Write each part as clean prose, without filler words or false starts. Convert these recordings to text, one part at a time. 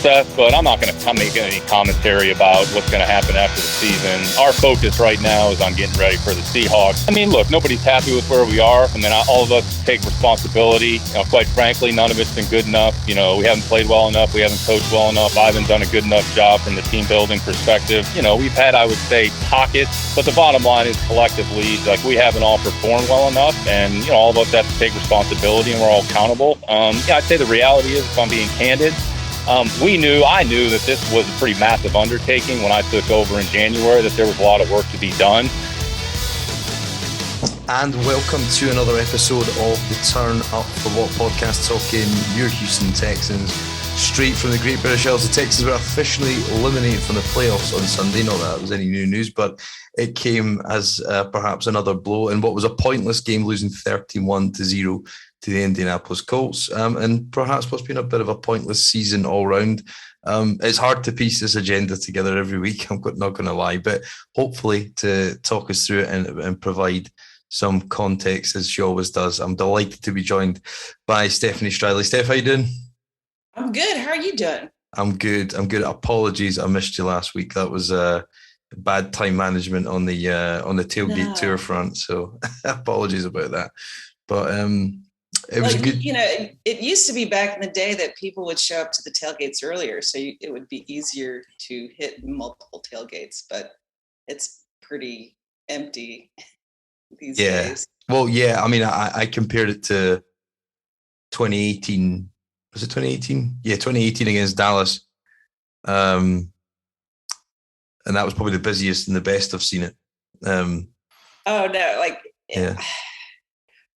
Steph, but I'm not going to make any commentary about what's going to happen after the season. Our focus right now is on getting ready for the Seahawks. I mean, look, nobody's happy with where we are. I mean, all of us take responsibility. Quite frankly, none of it's been good enough. We haven't played well enough. We haven't coached well enough. I haven't done a good enough job from the team building perspective. We've had, I would say, pockets, but the bottom line is collectively, we haven't all performed well enough, and all of us have to take responsibility, and we're all accountable. I'd say the reality is, if I'm being candid, I knew that this was a pretty massive undertaking when I took over in January, that there was a lot of work to be done. And welcome to another episode of the Turn Up For What podcast, talking your Houston Texans straight from the Great British Isles. The Texans were officially eliminated from the playoffs on Sunday. Not that it was any new news, but it came as perhaps another blow in what was a pointless game, losing 31-0 to the Indianapolis Colts, and perhaps what's been a bit of a pointless season all round. It's hard to piece this agenda together every week, I'm not going to lie, but hopefully to talk us through it and provide some context, as she always does. I'm delighted to be joined by Stephanie Stradley. Steph, how you doing? I'm good. How are you doing? I'm good. Apologies, I missed you last week. That was bad time management on the tailgate tour front, so apologies about that. But it was good. It used to be back in the day that people would show up to the tailgates earlier, so it would be easier to hit multiple tailgates, but it's pretty empty these days. Well, yeah, I mean, I compared it to 2018. Was it 2018? Yeah, 2018 against Dallas. And that was probably the busiest and the best I've seen it.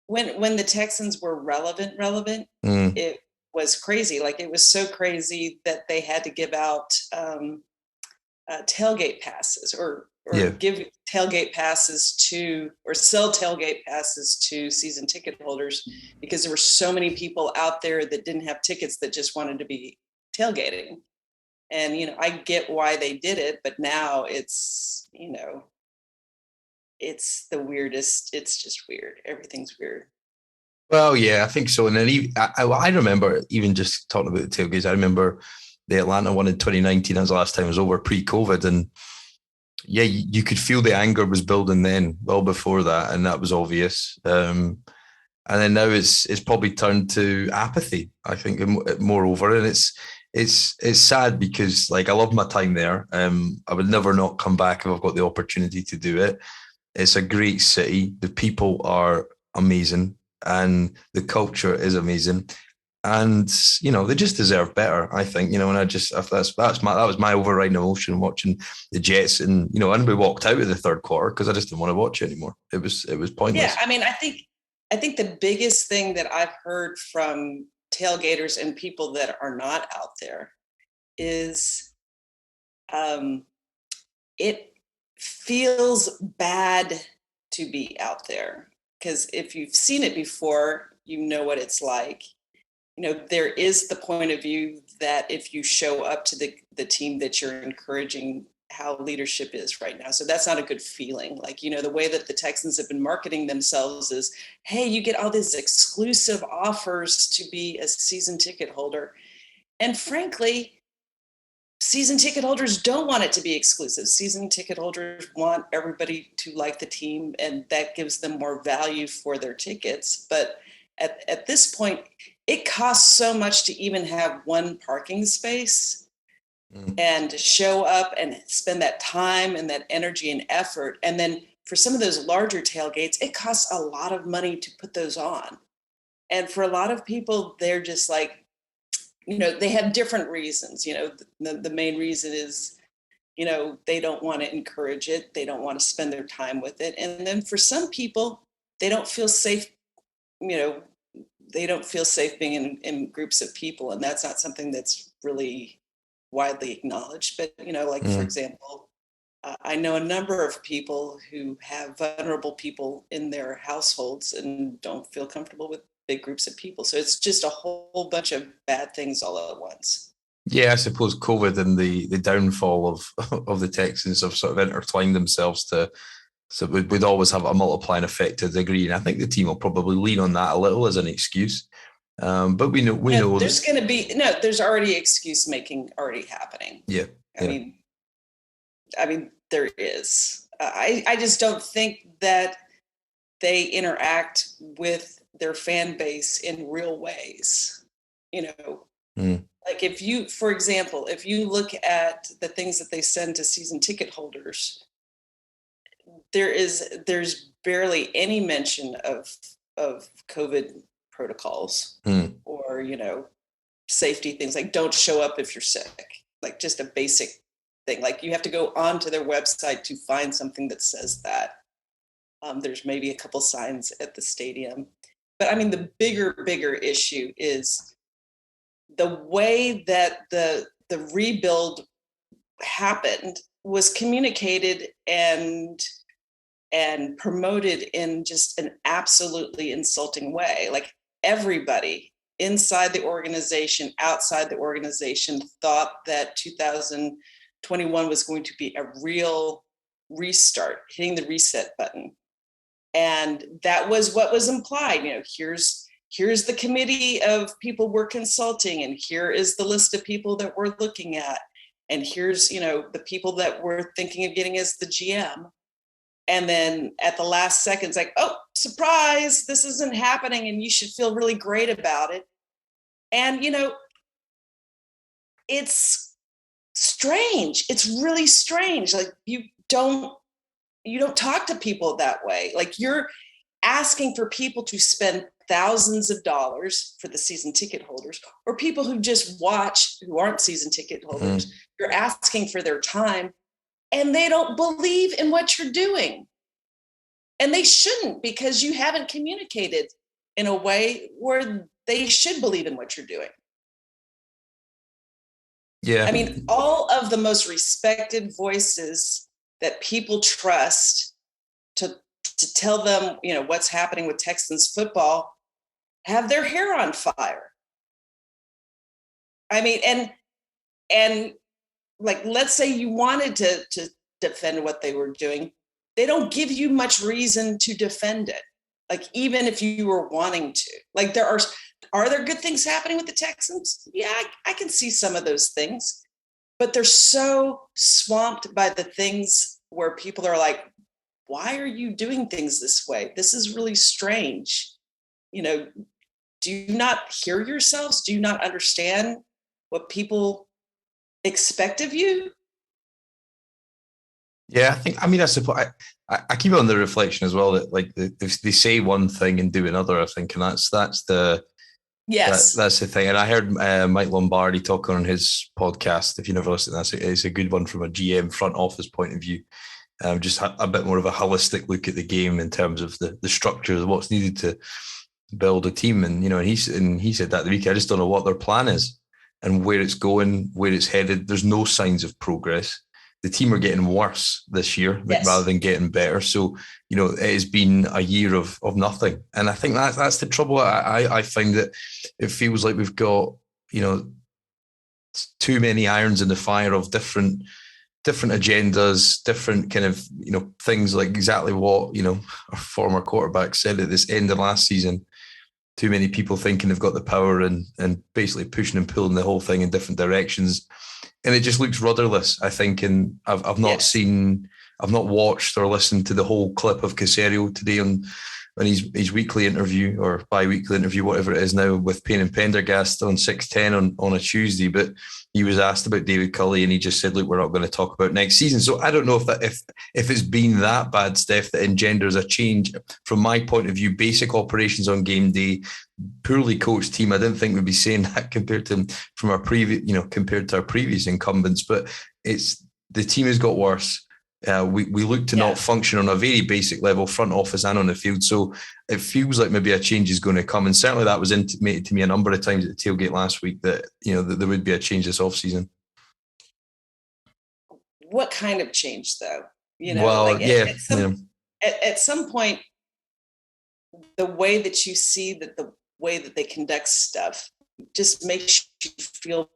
When the Texans were relevant, it was crazy. It was so crazy that they had to give out tailgate passes or give tailgate passes to, or sell tailgate passes to season ticket holders, because there were so many people out there that didn't have tickets that just wanted to be tailgating. And, I get why they did it, but now it's the weirdest. It's just weird. Everything's weird. Well, yeah, I think so. And then I remember even just talking about the tailgates. I remember the Atlanta one in 2019. That was the last time it was over pre-COVID. And yeah, you could feel the anger was building then, well before that. And that was obvious. And then now it's probably turned to apathy, I think, moreover. And it's sad because I love my time there. I would never not come back if I've got the opportunity to do it. It's a great city. The people are amazing, and the culture is amazing. And they just deserve better, I think. And that was my overriding emotion watching the Jets. And and we walked out of the third quarter because I just didn't want to watch it anymore. It was pointless. Yeah, I mean, I think the biggest thing that I've heard from tailgaters and people that are not out there is it feels bad to be out there, because if you've seen it before, you know what it's like. There is the point of view that if you show up to the team, that you're encouraging how leadership is right now. So that's not a good feeling. The way that the Texans have been marketing themselves is, hey, you get all these exclusive offers to be a season ticket holder. And frankly, season ticket holders don't want it to be exclusive. Season ticket holders want everybody to like the team, and that gives them more value for their tickets. But at this point, it costs so much to even have one parking space and show up and spend that time and that energy and effort. And then for some of those larger tailgates, it costs a lot of money to put those on. And for a lot of people, they're just they have different reasons. The main reason is, they don't want to encourage it. They don't want to spend their time with it. And then for some people, they don't feel safe, they don't feel safe being in groups of people. And that's not something that's really widely acknowledged. But, for example, I know a number of people who have vulnerable people in their households and don't feel comfortable with big groups of people. So it's just a whole bunch of bad things all at once. Yeah, I suppose COVID and the downfall of the Texans have sort of intertwined themselves so we'd always have a multiplying effect to a degree. And I think the team will probably lean on that a little as an excuse. But we know there's going to be there's already excuse making already happening. Yeah. I mean, there is. I just don't think that they interact with their fan base in real ways. Like for example, if you look at the things that they send to season ticket holders, there's barely any mention of COVID protocols or, safety things, like don't show up if you're sick, like just a basic thing. Like you have to go onto their website to find something that says that. There's maybe a couple signs at the stadium, but I mean, the bigger issue is the way that the rebuild happened was communicated and promoted in just an absolutely insulting way. Like everybody inside the organization, outside the organization, thought that 2021 was going to be a real restart, hitting the reset button. And that was what was implied. Here's the committee of people we're consulting, and here is the list of people that we're looking at. And here's, the people that we're thinking of getting as the GM. And then at the last second, it's like, oh, surprise, this isn't happening, and you should feel really great about it. And, it's strange. It's really strange. Like you don't talk to people that way. Like you're asking for people to spend thousands of dollars for the season ticket holders, or people who just watch who aren't season ticket holders. You're asking for their time, and they don't believe in what you're doing. And they shouldn't, because you haven't communicated in a way where they should believe in what you're doing. Yeah. I mean, all of the most respected voices that people trust to tell them, what's happening with Texans football have their hair on fire. I mean, and like, let's say you wanted to defend what they were doing. They don't give you much reason to defend it. Like, even if you were wanting to, like, are there good things happening with the Texans? Yeah, I can see some of those things, but they're so swamped by the things where people are like, why are you doing things this way? This is really strange. Do you not hear yourselves? Do you not understand what people expect of you? Yeah, I suppose I keep on the reflection as well that, like, they say one thing and do another, I think, and that's the Yes, that's the thing. And I heard Mike Lombardi talking on his podcast. If you never listened, it's a good one from a GM front office point of view. Just a bit more of a holistic look at the game in terms of the structures of what's needed to build a team. And he said that the week, I just don't know what their plan is and where it's going, where it's headed. There's no signs of progress. The team are getting worse this year rather than getting better. So, it has been a year of nothing. And I think that's the trouble. I find that it feels like we've got, too many irons in the fire of different agendas, different kind of, things, like exactly what, our former quarterback said at this end of last season. Too many people thinking they've got the power and basically pushing and pulling the whole thing in different directions. And it just looks rudderless, I think. And I've not watched or listened to the whole clip of Caserio today on his weekly interview or bi-weekly interview, whatever it is now, with Payne and Pendergast on 610 on a Tuesday. But he was asked about David Culley, and he just said, look, we're not going to talk about next season. So I don't know if it's been that bad, Steph, that engenders a change. From my point of view, basic operations on game day, poorly coached team. I didn't think we'd be saying that compared to our previous incumbents, but the team has got worse. We look to not function on a very basic level, front office and on the field. So it feels like maybe a change is going to come. And certainly that was intimated to me a number of times at the tailgate last week that, that there would be a change this offseason. What kind of change, though? At some point, the way that you see that the way that they conduct stuff just makes you feel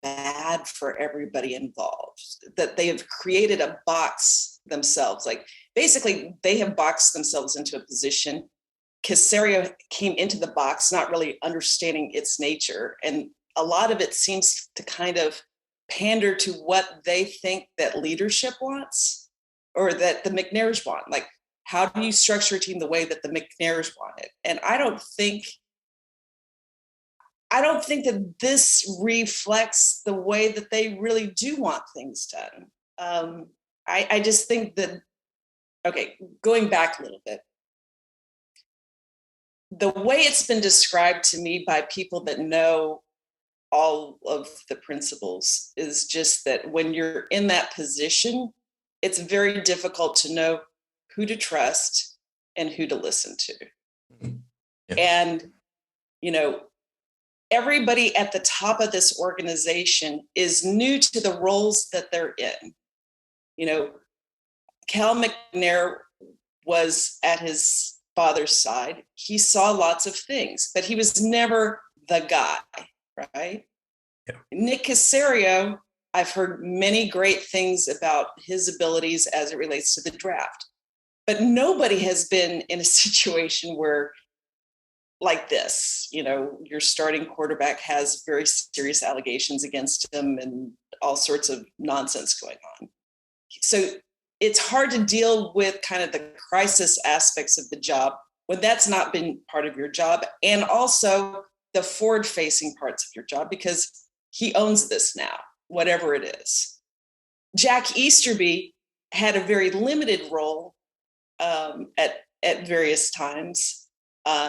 bad for everybody involved, that they have created a box themselves. Like, basically they have boxed themselves into a position Caserio came into the box not really understanding its nature. And a lot of it seems to kind of pander to what they think that leadership wants or that the McNairs want. Like, how do you structure a team the way that the McNairs want it? And I don't think that this reflects the way that they really do want things done. I just think that, okay, going back a little bit, the way it's been described to me by people that know all of the principles is just that when you're in that position, it's very difficult to know who to trust and who to listen to. Yeah. And, everybody at the top of this organization is new to the roles that they're in. Cal McNair was at his father's side. He saw lots of things, but he was never the guy, right? Yeah. Nick Caserio, I've heard many great things about his abilities as it relates to the draft, but nobody has been in a situation where, like this, your starting quarterback has very serious allegations against him and all sorts of nonsense going on. So it's hard to deal with kind of the crisis aspects of the job when that's not been part of your job, and also the forward-facing parts of your job, because he owns this now, whatever it is. Jack Easterby had a very limited role at various times.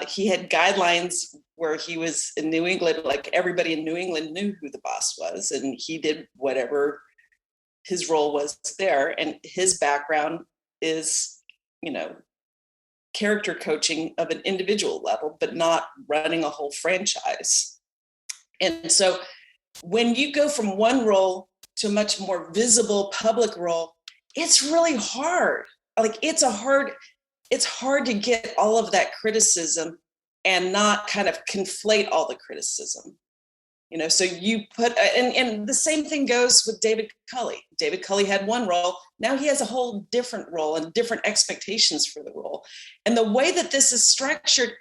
He had guidelines where he was in New England, like everybody in New England knew who the boss was, and he did whatever his role was there. And his background is, character coaching of an individual level, but not running a whole franchise. And so when you go from one role to a much more visible public role, it's really hard. Like it's hard to get all of that criticism and not kind of conflate all the criticism. So you put, and the same thing goes with David Culley. David Culley had one role. Now he has a whole different role and different expectations for the role. And the way that this is structured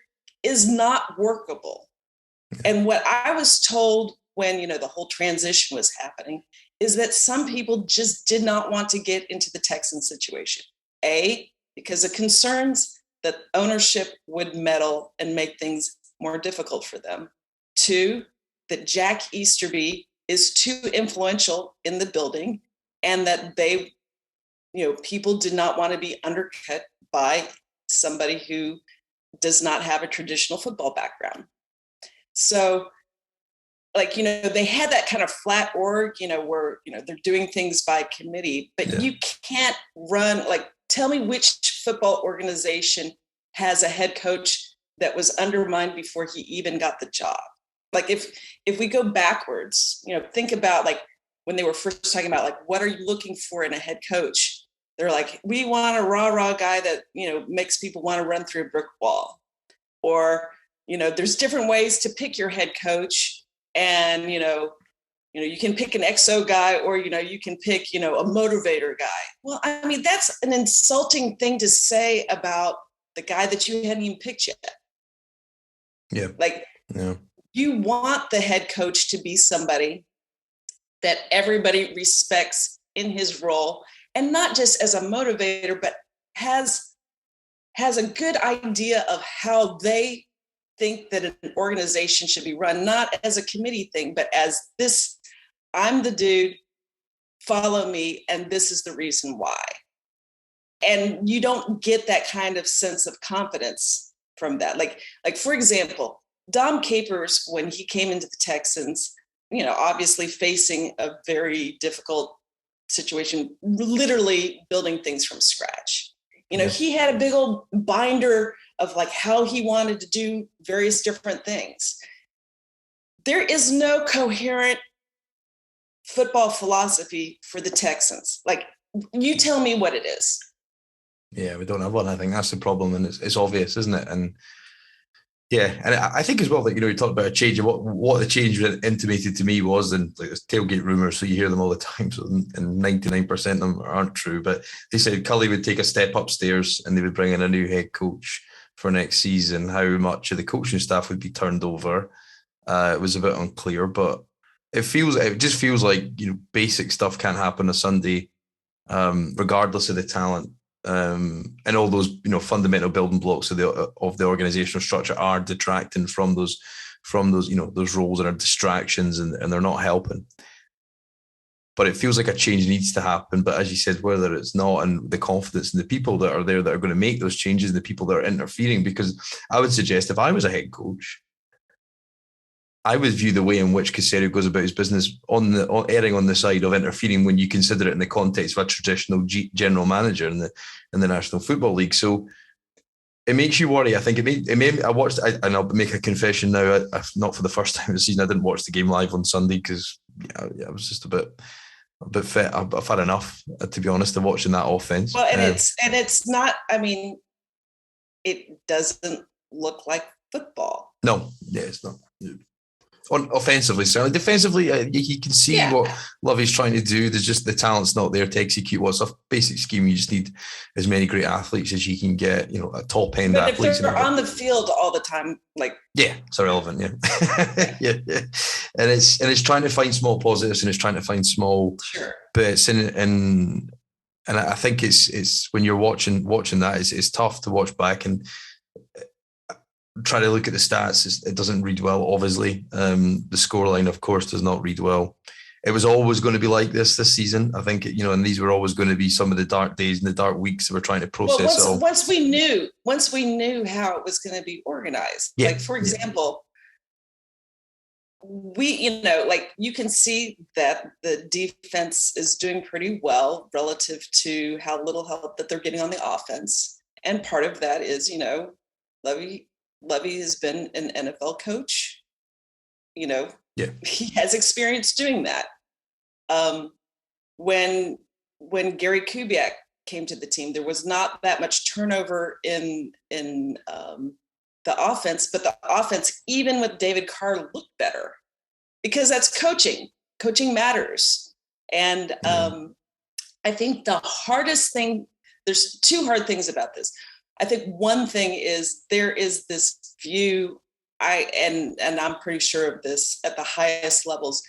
is not workable. And what I was told when, the whole transition was happening is that some people just did not want to get into the Texan situation. Because of concerns that ownership would meddle and make things more difficult for them. 2, that Jack Easterby is too influential in the building, and that they, people did not want to be undercut by somebody who does not have a traditional football background. So, they had that kind of flat org, where, they're doing things by committee, but you can't run, tell me which football organization has a head coach that was undermined before he even got the job. If we go backwards, think about when they were first talking about what are you looking for in a head coach? They're like, we want a rah-rah guy that, makes people want to run through a brick wall. Or, there's different ways to pick your head coach. And, you can pick an XO guy, or, you can pick, a motivator guy. Well, I mean, that's an insulting thing to say about the guy that you hadn't even picked yet. Yeah. You want the head coach to be somebody that everybody respects in his role, and not just as a motivator, but has a good idea of how they think that an organization should be run, not as a committee thing, but as this, I'm the dude, follow me, and this is the reason why. And you don't get that kind of sense of confidence from that. Like for example, Dom Capers, when he came into the Texans, obviously facing a very difficult situation, literally building things from scratch. He had a big old binder of how he wanted to do various different things. There is no coherent football philosophy for the Texans. You tell me what it is. Yeah, we don't have one. I think that's the problem, and it's obvious, isn't it? And yeah, and I think as well that you talked about a change. And what the change intimated to me was, and there's tailgate rumors, so you hear them all the time, so, and 99% of them aren't true. But they said Cully would take a step upstairs, and they would bring in a new head coach for next season. How much of the coaching staff would be turned over, it was a bit unclear, but it just feels like, basic stuff can't happen on a Sunday, regardless of the talent. And all those, fundamental building blocks of the organizational structure are detracting from those those roles, and are distractions, and they're not helping. But it feels like a change needs to happen. But as you said, whether it's not, and the confidence in the people that are there that are going to make those changes, and the people that are interfering, because I would suggest if I was a head coach, I would view the way in which Caserio goes about his business erring on the side of interfering when you consider it in the context of a traditional general manager in the National Football League. So it makes you worry. I think I watched, and I'll make a confession now, not for the first time this season, I didn't watch the game live on Sunday because I was just a bit fit. I've had enough, to be honest, of watching that offense. Well, and it's not, it doesn't look like football. No, yeah, it's not. Offensively, certainly. Defensively, you can see what Lovey's trying to do. There's just the talent's not there to execute what's a basic scheme. You just need as many great athletes as you can get, a top end but athletes. If they're on the field all the time, it's irrelevant. Yeah. And it's trying to find small positives, and it's trying to find small bits. And I think it's when you're watching that, it's tough to watch back and try to look at the stats. It doesn't read well, obviously. The scoreline, of course, does not read well. It was always going to be like this season. I think, and these were always going to be some of the dark days and the dark weeks that we're trying to process. Once we knew how it was going to be organized, for example, we, you can see that the defense is doing pretty well relative to how little help that they're getting on the offense. And part of that is, Lovey has been an NFL coach. He has experience doing that. When Gary Kubiak came to the team, there was not that much turnover in the offense, but the offense, even with David Carr, looked better because that's coaching. Coaching matters. And I think the hardest thing, there's two hard things about this. I think one thing is there is this view, and I'm pretty sure of this at the highest levels,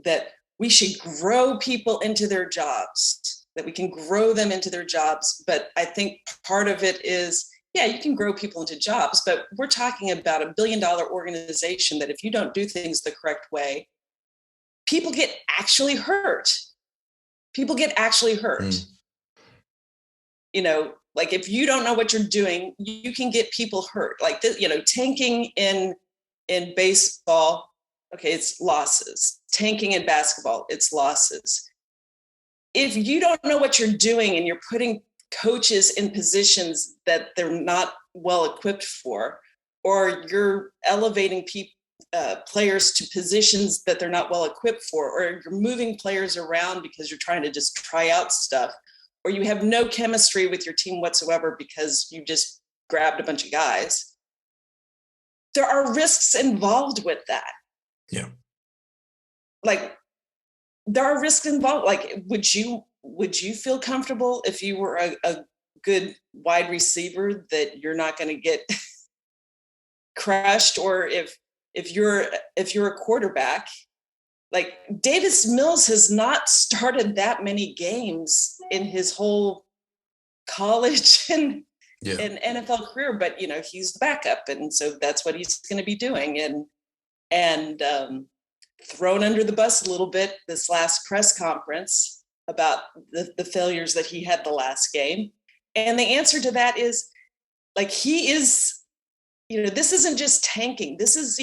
that we should grow people into their jobs, that we can grow them into their jobs. But I think part of it is, you can grow people into jobs, but we're talking about $1 billion organization that if you don't do things the correct way, people get actually hurt. Like if you don't know what you're doing, you can get people hurt. Like tanking in baseball, it's losses. Tanking in basketball, it's losses. If you don't know what you're doing and you're putting coaches in positions that they're not well equipped for, or you're elevating players to positions that they're not well equipped for, or you're moving players around because you're trying to just try out stuff, or you have no chemistry with your team whatsoever because you just grabbed a bunch of guys, there are risks involved with that. Yeah. There are risks involved. Would you feel comfortable if you were a good wide receiver that you're not going to get crushed? Or if you're a quarterback, like Davis Mills has not started that many games in his whole college and NFL career, but he's the backup, and so that's what he's going to be doing. And thrown under the bus a little bit this last press conference about the failures that he had the last game, and the answer to that is he is, this isn't just tanking. This is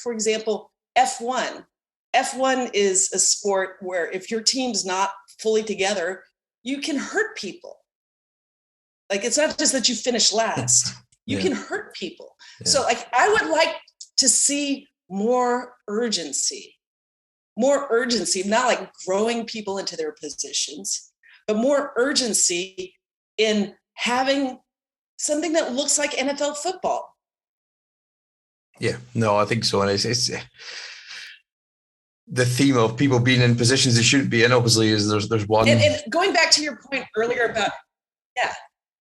for example, F1. F1 is a sport where if your team's not fully together, you can hurt people. It's not just that you finish last, you can hurt people. Yeah. So I would like to see more urgency, not growing people into their positions, but more urgency in having something that looks like NFL football. Yeah, no, I think so. And it's the theme of people being in positions they shouldn't be in, obviously, is there's one. And going back to your point earlier about,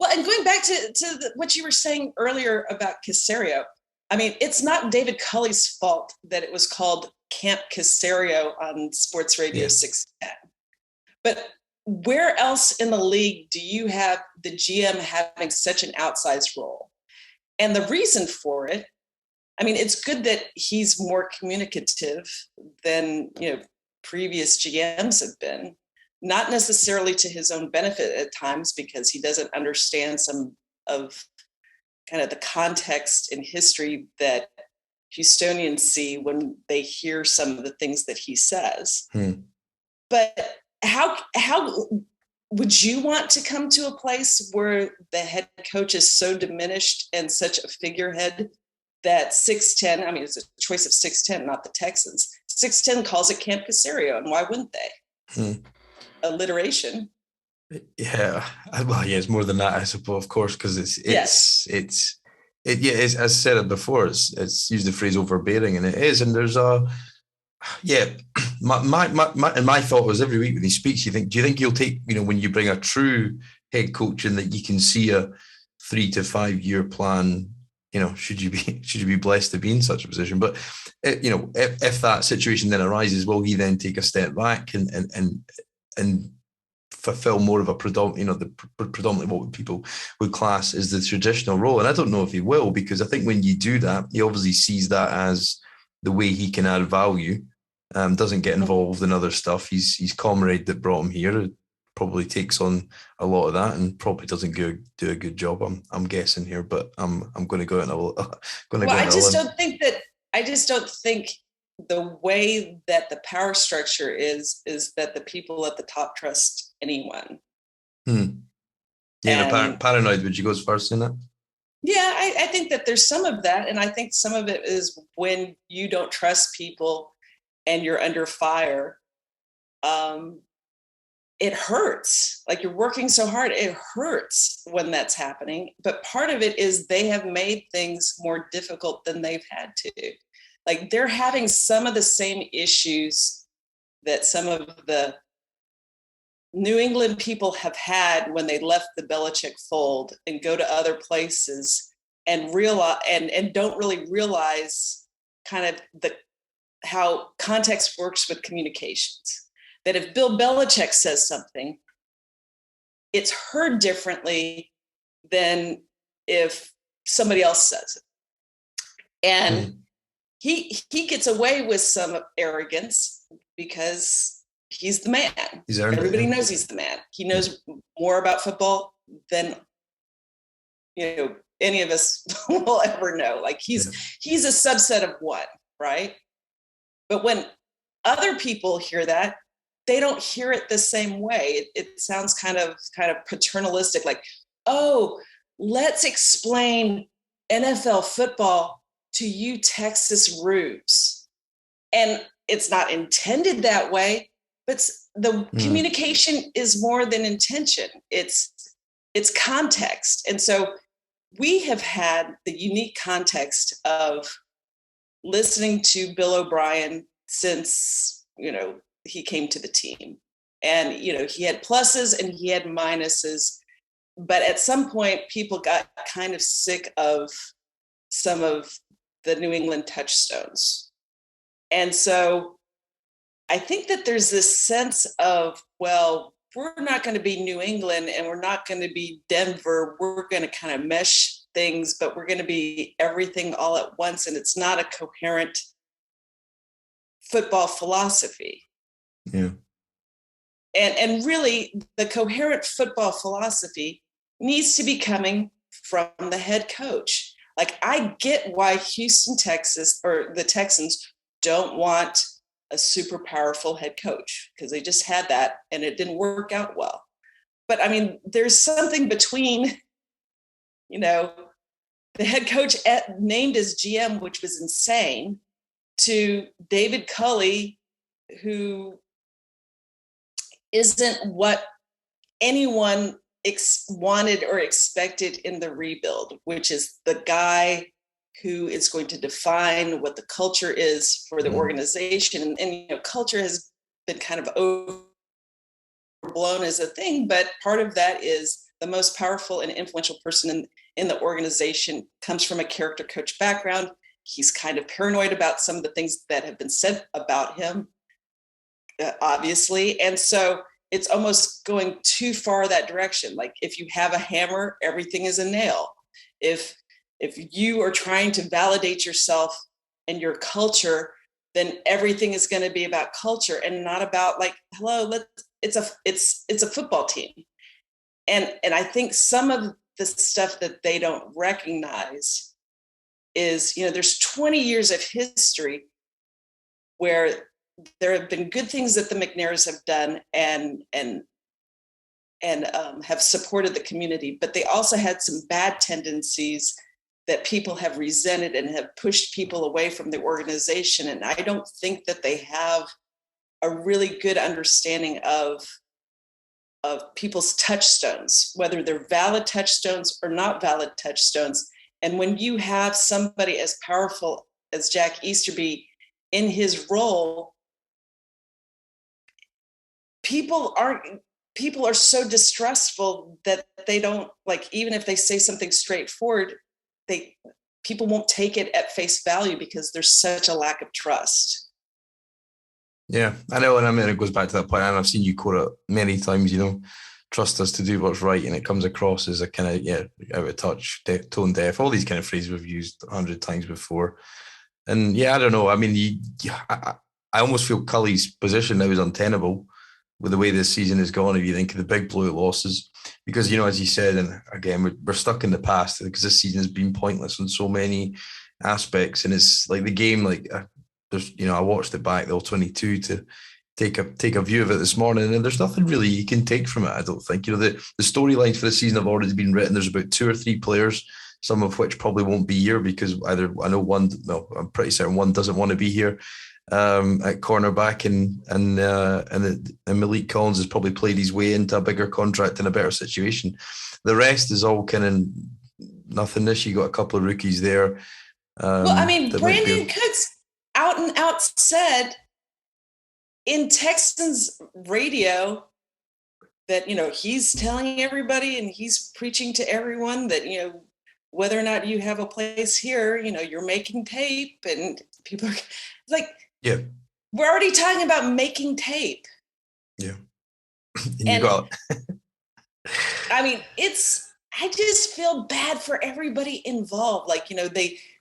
Well, and going back to what you were saying earlier about Caserio, I mean, it's not David Culley's fault that it was called Camp Caserio on Sports Radio 610. But where else in the league do you have the GM having such an outsized role? And the reason for it, I mean, it's good that he's more communicative than, previous GMs have been, not necessarily to his own benefit at times, because he doesn't understand some of kind of the context and history that Houstonians see when they hear some of the things that he says. But how would you want to come to a place where the head coach is so diminished and such a figurehead that 610, I mean, it's a choice of 610, not the Texans. 610 calls it Camp Caserio, and why wouldn't they? Alliteration. Yeah, well, yeah, it's more than that, I suppose, of course, because it's as I said it before, it's used the phrase overbearing, and it is, and there's my thought was every week when he speaks, do you think he'll take, when you bring a true head coach in, that you can see a 3 to 5 year plan, should you be blessed to be in such a position? But if that situation then arises, will he then take a step back and fulfill more of a predominantly what people would class as the traditional role? And I don't know if he will, because I think when you do that, he obviously sees that as the way he can add value. Doesn't get involved in other stuff. He's comrade that brought him here probably takes on a lot of that and probably doesn't do a good job. I'm guessing here, but I'm going to go out and I just don't think the way that the power structure is that the people at the top trust anyone. Yeah, paranoid. Would you go as far as saying that? Yeah, I think that there's some of that, and I think some of it is when you don't trust people and you're under fire. It hurts. Like, you're working so hard, it hurts when that's happening. But part of it is they have made things more difficult than they've had to. Like, they're having some of the same issues that some of the New England people have had when they left the Belichick fold and go to other places and realize and don't really realize kind of how context works with communications. That if Bill Belichick says something, it's heard differently than if somebody else says it. And he gets away with some arrogance because he's the man. Everybody knows he's the man. He knows more about much than any of us will ever know. Like, he's a subset of one, right? But when other people hear that, they don't hear it the same way. It sounds kind of paternalistic, like, oh, let's explain NFL football to you Texas rubes. And it's not intended that way, but the communication is more than intention. It's context. And so we have had the unique context of listening to Bill O'Brien since, he came to the team. And, he had pluses and he had minuses. But at some point, people got kind of sick of some of the New England touchstones. And so I think that there's this sense of, well, we're not going to be New England and we're not going to be Denver. We're going to kind of mesh things, but we're going to be everything all at once. And it's not a coherent football philosophy. Yeah. And really, the coherent football philosophy needs to be coming from the head coach. Like, I get why Houston, Texas, or the Texans don't want a super powerful head coach, because they just had that and it didn't work out well. But I mean, there's something between, the head coach named as GM, which was insane, to David Culley, who isn't what anyone wanted or expected in the rebuild, which is the guy who is going to define what the culture is for the organization. And culture has been kind of overblown as a thing, but part of that is the most powerful and influential person in the organization, comes from a character coach background. He's kind of paranoid about some of the things that have been said about him, obviously. And so it's almost going too far that direction. Like, if you have a hammer, everything is a nail. If you are trying to validate yourself and your culture, then everything is going to be about culture and not about, like, hello, it's a football team. And I think some of the stuff that they don't recognize is, there's 20 years of history where there have been good things that the McNairs have done and have supported the community, but they also had some bad tendencies that people have resented and have pushed people away from the organization. And I don't think that they have a really good understanding of people's touchstones, whether they're valid touchstones or not valid touchstones. And when you have somebody as powerful as Jack Easterby in his role, people are so distrustful that they don't, like, even if they say something straightforward, people won't take it at face value because there's such a lack of trust. Yeah, I know. And I mean, it goes back to that point, and I've seen you quote it many times, trust us to do what's right. And it comes across as a kind of, out of touch, tone deaf, all these kind of phrases we've used 100 times before. And I don't know. I mean, I almost feel Cully's position now is untenable with the way this season has gone, if you think of the big blowout losses. Because, as you said, and again, we're stuck in the past because this season has been pointless on so many aspects. And it's like the game, like, I watched it back, the all-22, to take a view of it this morning, and there's nothing really you can take from it, I don't think. The storylines for the season have already been written. There's about 2 or 3 players, some of which probably won't be here because either, I know one, no, I'm pretty certain one doesn't want to be here at cornerback, and Malik Collins has probably played his way into a bigger contract and a better situation. The rest is all kind of nothingness. You got a couple of rookies there. Well, I mean, Brandon Cooks out and out said in Texans radio that, he's telling everybody and he's preaching to everyone that, whether or not you have a place here, you're making tape, and people are like, yeah, we're already talking about making tape. Yeah. And you got I mean, I just feel bad for everybody involved. Like,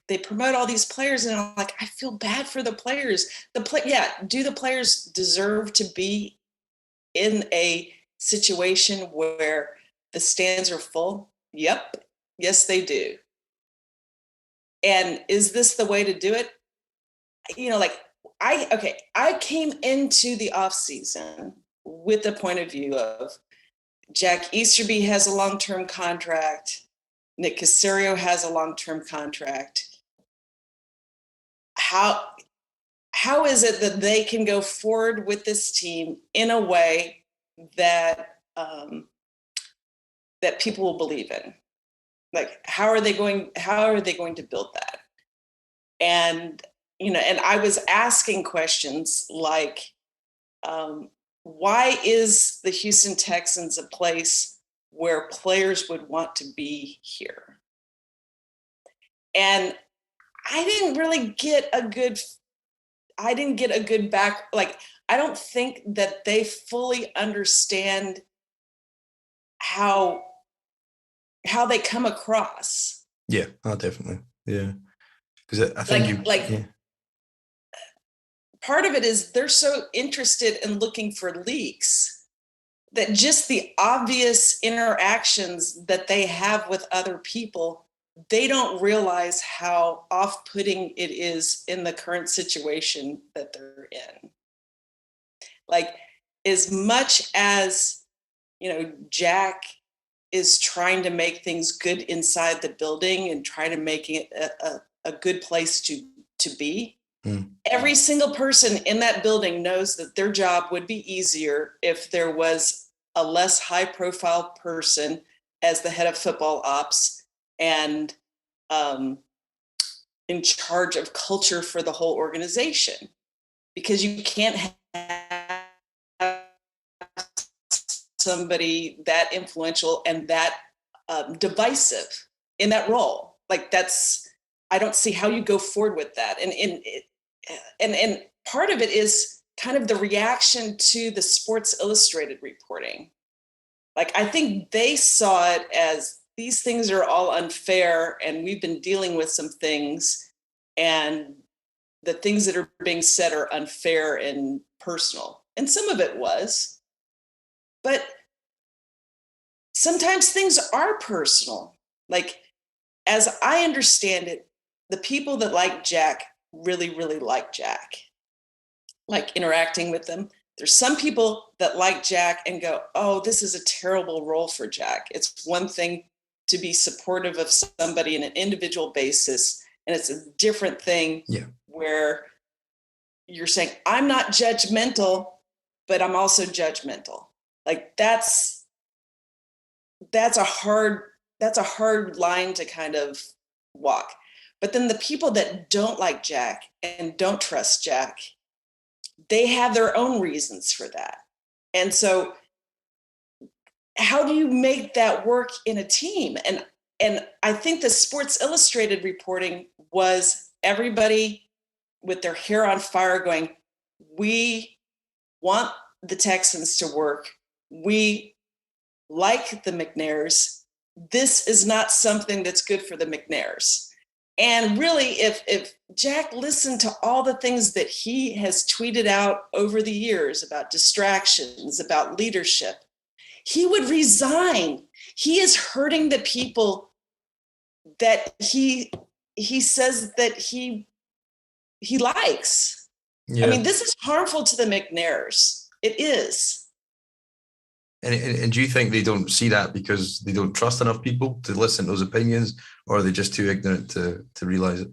they promote all these players, and I'm like, I feel bad for the players. Do the players deserve to be in a situation where the stands are full? Yep. Yes, they do. And is this the way to do it? I came into the off season with the point of view of Jack Easterby has a long-term contract. Nick Caserio has a long-term contract. How is it that they can go forward with this team in a way that that people will believe in? Like, how are they going to build that? And and I was asking questions like, why is the Houston Texans a place where players would want to be here? And I didn't really get a good back. Like, I don't think that they fully understand how they come across. Yeah, definitely. Yeah. Because I think part of it is they're so interested in looking for leaks that just the obvious interactions that they have with other people, they don't realize how off-putting it is in the current situation that they're in. Like, as much as, Jack is trying to make things good inside the building and try to make it a good place to be, every single person in that building knows that their job would be easier if there was a less high-profile person as the head of football ops and in charge of culture for the whole organization, because you can't have somebody that influential and that divisive in that role. Like I don't see how you go forward with that. And part of it is kind of the reaction to the Sports Illustrated reporting. Like, I think they saw it as these things are all unfair, and we've been dealing with some things, and the things that are being said are unfair and personal. And some of it was, but sometimes things are personal. Like, as I understand it, the people that like Jack really, really like Jack, like interacting with them. There's some people that like Jack and go, oh, this is a terrible role for Jack. It's one thing to be supportive of somebody on an individual basis, and it's a different thing where you're saying, I'm not judgmental, but I'm also judgmental. Like, that's a hard line to kind of walk. But then the people that don't like Jack and don't trust Jack, they have their own reasons for that. And so how do you make that work in a team? And I think the Sports Illustrated reporting was everybody with their hair on fire going, we want the Texans to work. We like the McNairs. This is not something that's good for the McNairs. And really, if Jack listened to all the things that he has tweeted out over the years about distractions, about leadership, he would resign. He is hurting the people that he says that he likes. Yeah. I mean, this is harmful to the McNairs. It is. And do you think they don't see that because they don't trust enough people to listen to those opinions, or are they just too ignorant to realize it?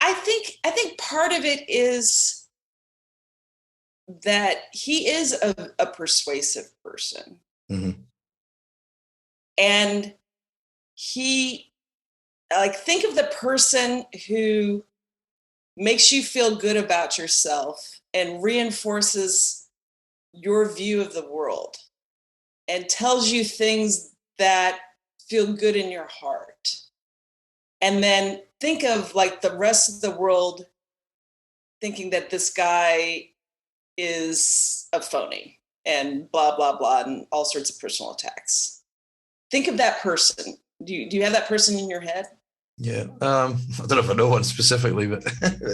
I think part of it is that he is a persuasive person. Mm-hmm. And he, like, think of the person who makes you feel good about yourself and reinforces your view of the world and tells you things that feel good in your heart. And then think of, like, the rest of the world thinking that this guy is a phony and blah, blah, blah, and all sorts of personal attacks. Think of that person. Do you have that person in your head? Yeah. I don't know if I know one specifically, but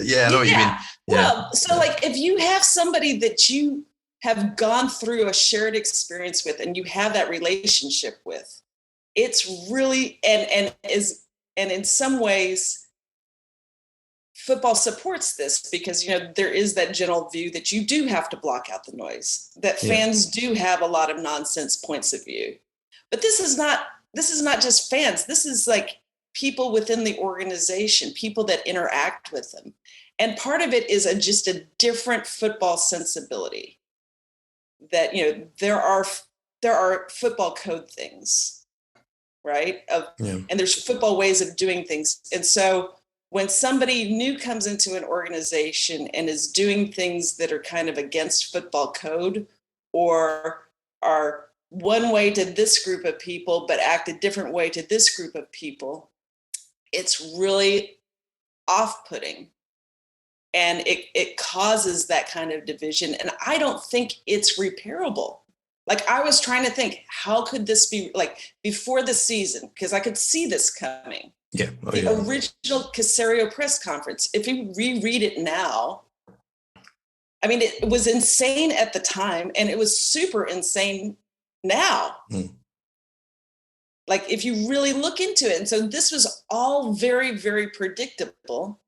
yeah, I know what you mean. Yeah. Well, so like, if you have somebody that you have gone through a shared experience with and you have that relationship with, it's really, and in some ways, football supports this because, you know, there is that general view that you do have to block out the noise, that fans do have a lot of nonsense points of view. But this is not just fans. This is like people within the organization, people that interact with them. And part of it is just a different football sensibility that, you know, there are football code things, right? And there's football ways of doing things. And so when somebody new comes into an organization and is doing things that are kind of against football code or are one way to this group of people, but act a different way to this group of people, it's really off-putting. And it causes that kind of division. And I don't think it's repairable. Like, I was trying to think, how could this be, like, before the season? Because I could see this coming. Yeah. The original Caserio press conference, if you reread it now, I mean, it was insane at the time, and it was super insane now. Like, if you really look into it. And so this was all very, very predictable.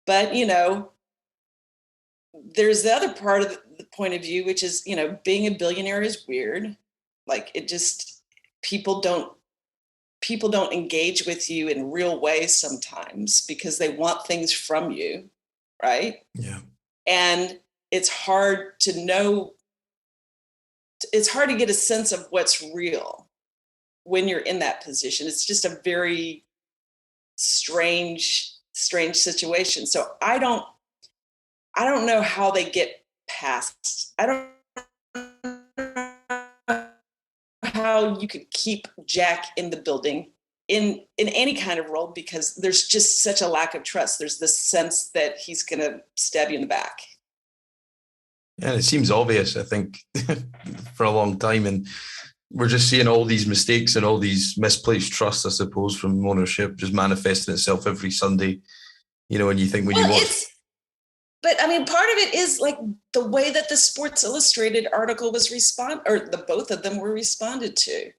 But, you know, there's the other part of the point of view, which is, you know, being a billionaire is weird. Like, it just, people don't engage with you in real ways sometimes because they want things from you, right? Yeah. And it's hard to know, it's hard to get a sense of what's real when you're in that position. It's just a very strange situation. So I don't know how they get past. I don't know how you could keep Jack in the building in any kind of role, because there's just such a lack of trust. There's this sense that he's going to stab you in the back. Yeah, it seems obvious, I think, for a long time. And we're just seeing all these mistakes and all these misplaced trust, I suppose, from ownership just manifesting itself every Sunday. You know, and you think when you watch. But I mean, part of it is like the way that the Sports Illustrated article was both of them were responded to.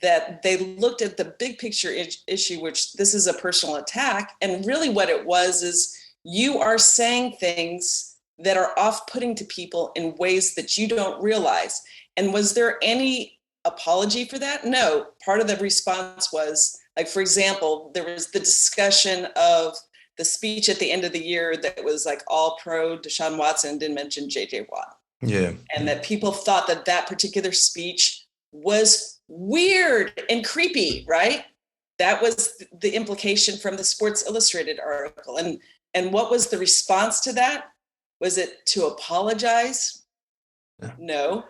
That they looked at the big picture issue, which this is a personal attack. And really what it was is you are saying things that are off-putting to people in ways that you don't realize. And was there any apology for that? No. Part of the response was, like, for example, there was the discussion of the speech at the end of the year that was like all pro Deshaun Watson, didn't mention JJ Watt. Yeah. And that people thought that that particular speech was weird and creepy, right? That was the implication from the Sports Illustrated article. And what was the response to that? Was it to apologize? Yeah. No.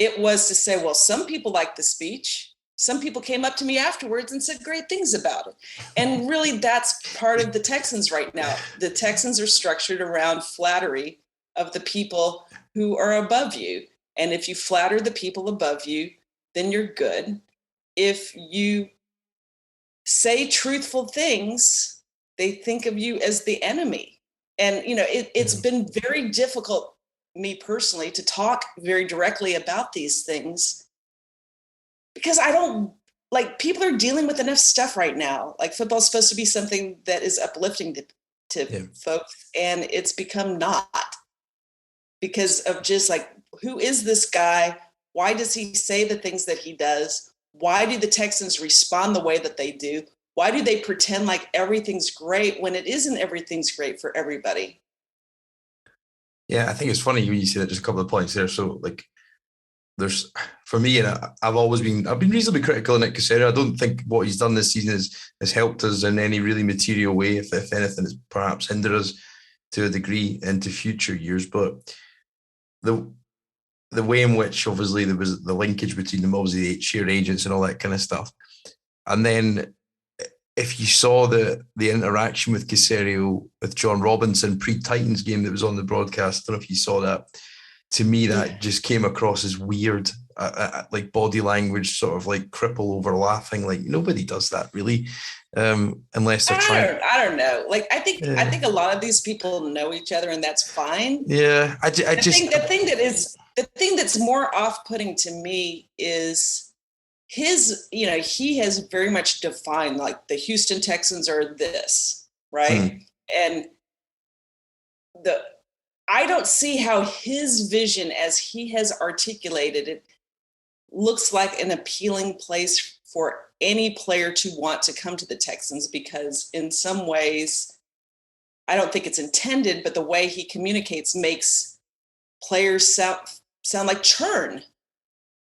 It was to say, well, some people liked the speech. Some people came up to me afterwards and said great things about it. And really, that's part of the Texans right now. The Texans are structured around flattery of the people who are above you. And if you flatter the people above you, then you're good. If you say truthful things, they think of you as the enemy. And, you know, it's been very difficult, me personally, to talk very directly about these things, because I don't, like, people are dealing with enough stuff right now. Like, football is supposed to be something that is uplifting to folks, and it's become not, because of just like, who is this guy? Why does he say the things that he does? Why do the Texans respond the way that they do? Why do they pretend like everything's great when it isn't everything's great for everybody? Yeah, I think it's funny when you say that, just a couple of points there. So, like, there's, for me, and I've been reasonably critical of Nick Caserio. I don't think what he's done this season has helped us in any really material way. If anything, it's perhaps hindered us to a degree into future years. But the way in which, obviously, there was the linkage between them, obviously the shared agents and all that kind of stuff. And then if you saw the interaction with Caserio with John Robinson pre-Titans game that was on the broadcast, I don't know if you saw that. To me, that just came across as weird, like body language, sort of like cripple over laughing. Like, nobody does that really, unless they're trying. I don't know. Like, I think a lot of these people know each other, and that's fine. Yeah, The thing that's more off-putting to me is his. You know, he has very much defined, like, the Houston Texans are this, right? And I don't see how his vision, as he has articulated it, looks like an appealing place for any player to want to come to the Texans, because in some ways, I don't think it's intended, but the way he communicates makes players sound like churn.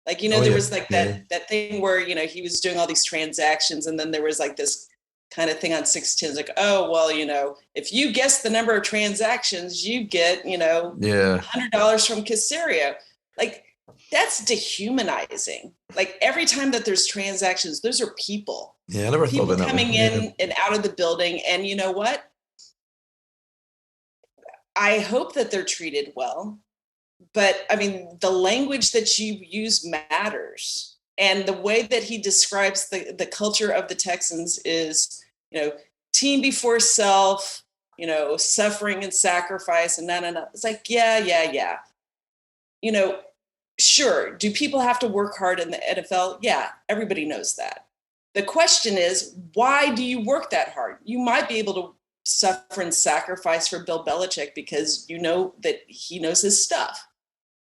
Like, you know, there was like that thing where, you know, he was doing all these transactions, and then there was like this kind of thing on 610, like, oh, well, you know, if you guess the number of transactions, you get, you know, $100 from Caserio. Like, that's dehumanizing. Like, every time that there's transactions, those are people. Yeah, I never thought about that. People coming in and out of the building. And you know what? I hope that they're treated well. But I mean, the language that you use matters. And the way that he describes the culture of the Texans is, you know, team before self, you know, suffering and sacrifice, and no. It's like, yeah. You know, sure. Do people have to work hard in the NFL? Yeah, everybody knows that. The question is, why do you work that hard? You might be able to suffer and sacrifice for Bill Belichick because you know that he knows his stuff.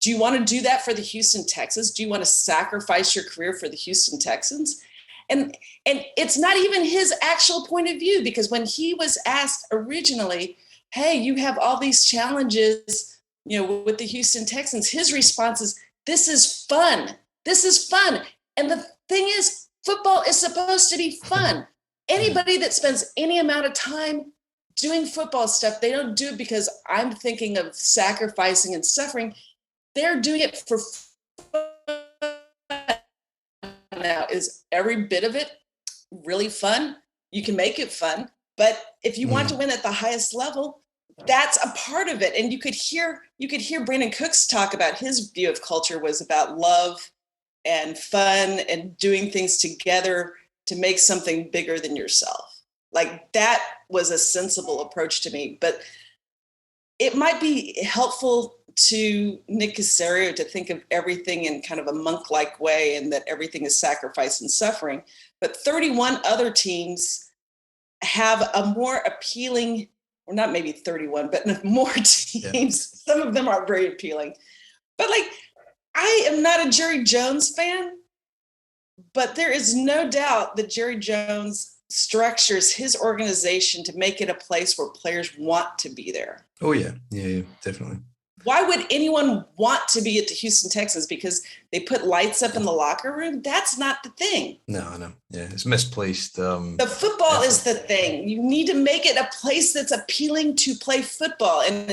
Do you want to do that for the Houston Texans? Do you want to sacrifice your career for the Houston Texans? And it's not even his actual point of view, because when he was asked originally, hey, you have all these challenges, you know, with the Houston Texans, his response is, this is fun. This is fun. And the thing is, football is supposed to be fun. Anybody that spends any amount of time doing football stuff, they don't do it because I'm thinking of sacrificing and suffering. They're doing it for fun. now, is every bit of it really fun? You can make it fun, but if you want to win at the highest level, that's a part of it. And you could hear Brandon Cooks talk about his view of culture was about love and fun and doing things together to make something bigger than yourself. Like, that was a sensible approach to me. But it might be helpful to Nick Caserio to think of everything in kind of a monk-like way, and that everything is sacrifice and suffering. But 31 other teams have a more appealing, or not maybe 31, but more teams. Yeah. Some of them are very appealing. But like, I am not a Jerry Jones fan, but there is no doubt that Jerry Jones structures his organization to make it a place where players want to be there. Oh, yeah. Yeah, definitely. Why would anyone want to be at the Houston Texans? Because they put lights up in the locker room? That's not the thing. No. Yeah, it's misplaced. The football is the thing. You need to make it a place that's appealing to play football. And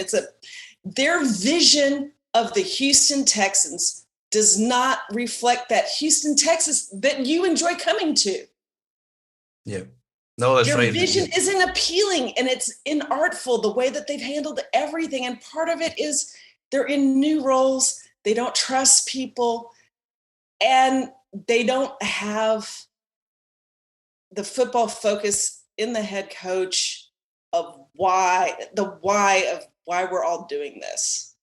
their vision of the Houston Texans does not reflect that Houston Texas that you enjoy coming to. Yeah. No, that's right. Their vision isn't appealing, and it's inartful the way that they've handled everything. And part of it is they're in new roles. They don't trust people, and they don't have the football focus in the head coach of why we're all doing this.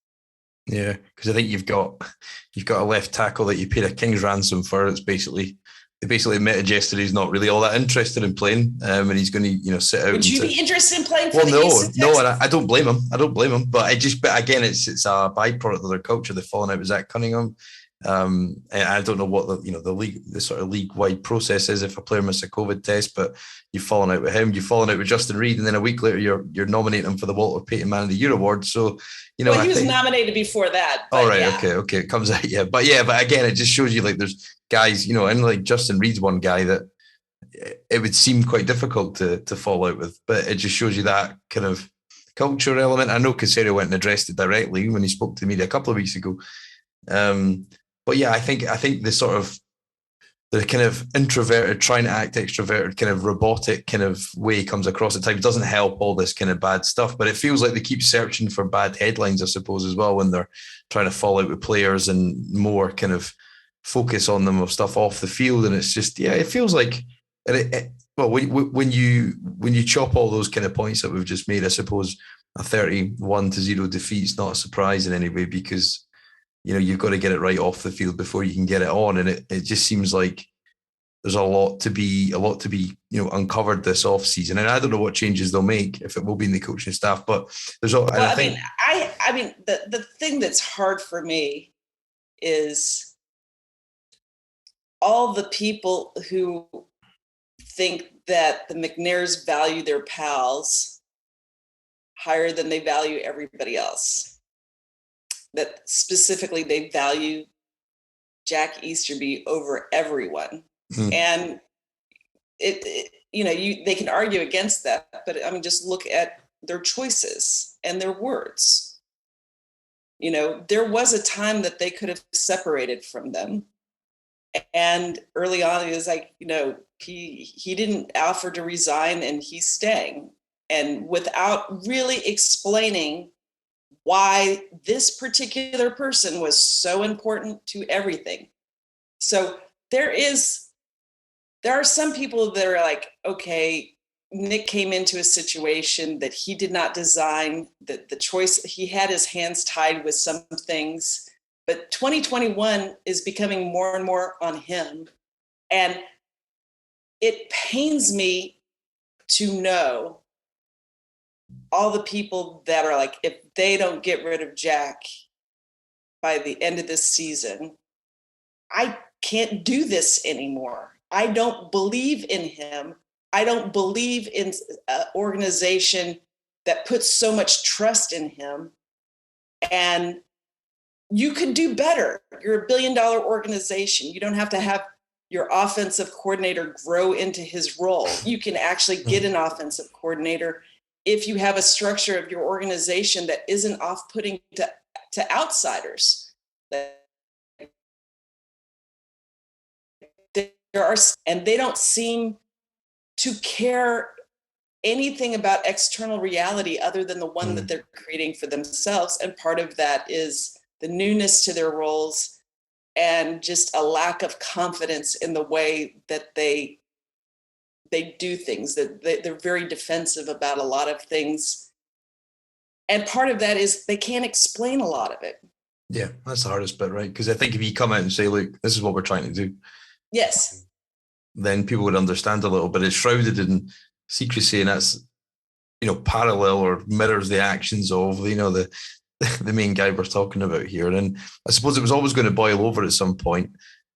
Yeah, because I think you've got a left tackle that you paid a king's ransom for. It's basically they basically admitted yesterday he's not really all that interested in playing, and he's going to sit out. Would you be interested in playing for the Houston Texans? No, and I don't blame him. But again, it's a byproduct of their culture. They've fallen out with Zach Cunningham. And I don't know what the sort of league-wide process is if a player misses a COVID test, but you've fallen out with him, you've fallen out with Justin Reed, and then a week later you're nominating him for the Walter Payton Man of the Year award. So he was nominated before that. All right, yeah. Okay, it comes out, yeah. But again, it just shows you like there's guys, and like Justin Reed's one guy that it would seem quite difficult to fall out with, but it just shows you that kind of culture element. I know Caserio went and addressed it directly when he spoke to the media a couple of weeks ago. But yeah, I think the kind of introverted, trying to act extroverted, kind of robotic kind of way comes across at times doesn't help all this kind of bad stuff. But it feels like they keep searching for bad headlines, I suppose, as well, when they're trying to fall out with players and more kind of focus on them of stuff off the field. And it's just, it feels like, when you chop all those kind of points that we've just made, I suppose a 31-0 defeat's not a surprise in any way, because you've got to get it right off the field before you can get it on. And it just seems like there's a lot to be uncovered this off season. And I don't know what changes they'll make, if it will be in the coaching staff, but there's the thing that's hard for me is all the people who think that the McNairs value their pals higher than they value everybody else. That specifically they value Jack Easterby over everyone. And they can argue against that, but just look at their choices and their words. There was a time that they could have separated from them. And early on, it was like, he didn't offer to resign and he's staying. And without really explaining why this particular person was so important to everything. So there are some people that are like, okay, Nick came into a situation that he did not design, that the choice, he had his hands tied with some things, but 2021 is becoming more and more on him. And it pains me to know all the people that are like, if they don't get rid of Jack by the end of this season, I can't do this anymore. I don't believe in him. I don't believe in an organization that puts so much trust in him. And you could do better. You're a $1 billion organization. You don't have to have your offensive coordinator grow into his role. You can actually get an offensive coordinator if you have a structure of your organization that isn't off-putting to outsiders. are, and they don't seem to care anything about external reality other than the one that they're creating for themselves. And part of that is the newness to their roles and just a lack of confidence in the way that they do things, that they're very defensive about a lot of things. And part of that is they can't explain a lot of it. Yeah, that's the hardest bit, right? Because I think if you come out and say, look, this is what we're trying to do. Yes. Then people would understand a little, but it's shrouded in secrecy, and that's, parallel or mirrors the actions of, the main guy we're talking about here. And I suppose it was always going to boil over at some point.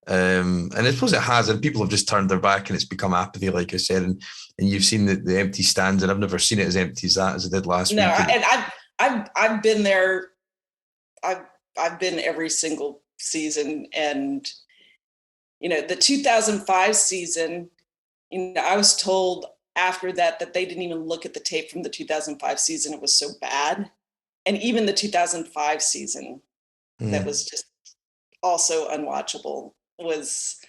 And I suppose it has, and people have just turned their back and it's become apathy, like I said, and you've seen the empty stands, and I've never seen it as empty as that as I did last week. And I've been there. I've been every single season, and the 2005 season, I was told after that they didn't even look at the tape from the 2005 season. It was so bad. And even the 2005 season that was just also unwatchable was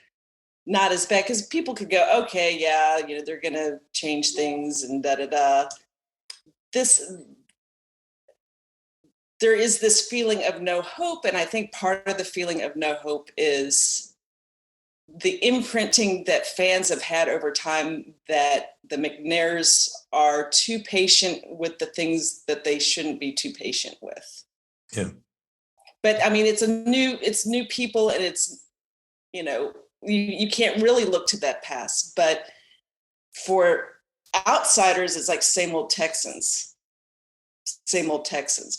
not as bad, because people could go, okay, yeah, they're going to change things and da-da-da. There is this feeling of no hope. And I think part of the feeling of no hope is the imprinting that fans have had over time that the McNairs are too patient with the things that they shouldn't be too patient with. Yeah. But I mean, it's new people, and it's, you can't really look to that past, but for outsiders, it's like same old Texans,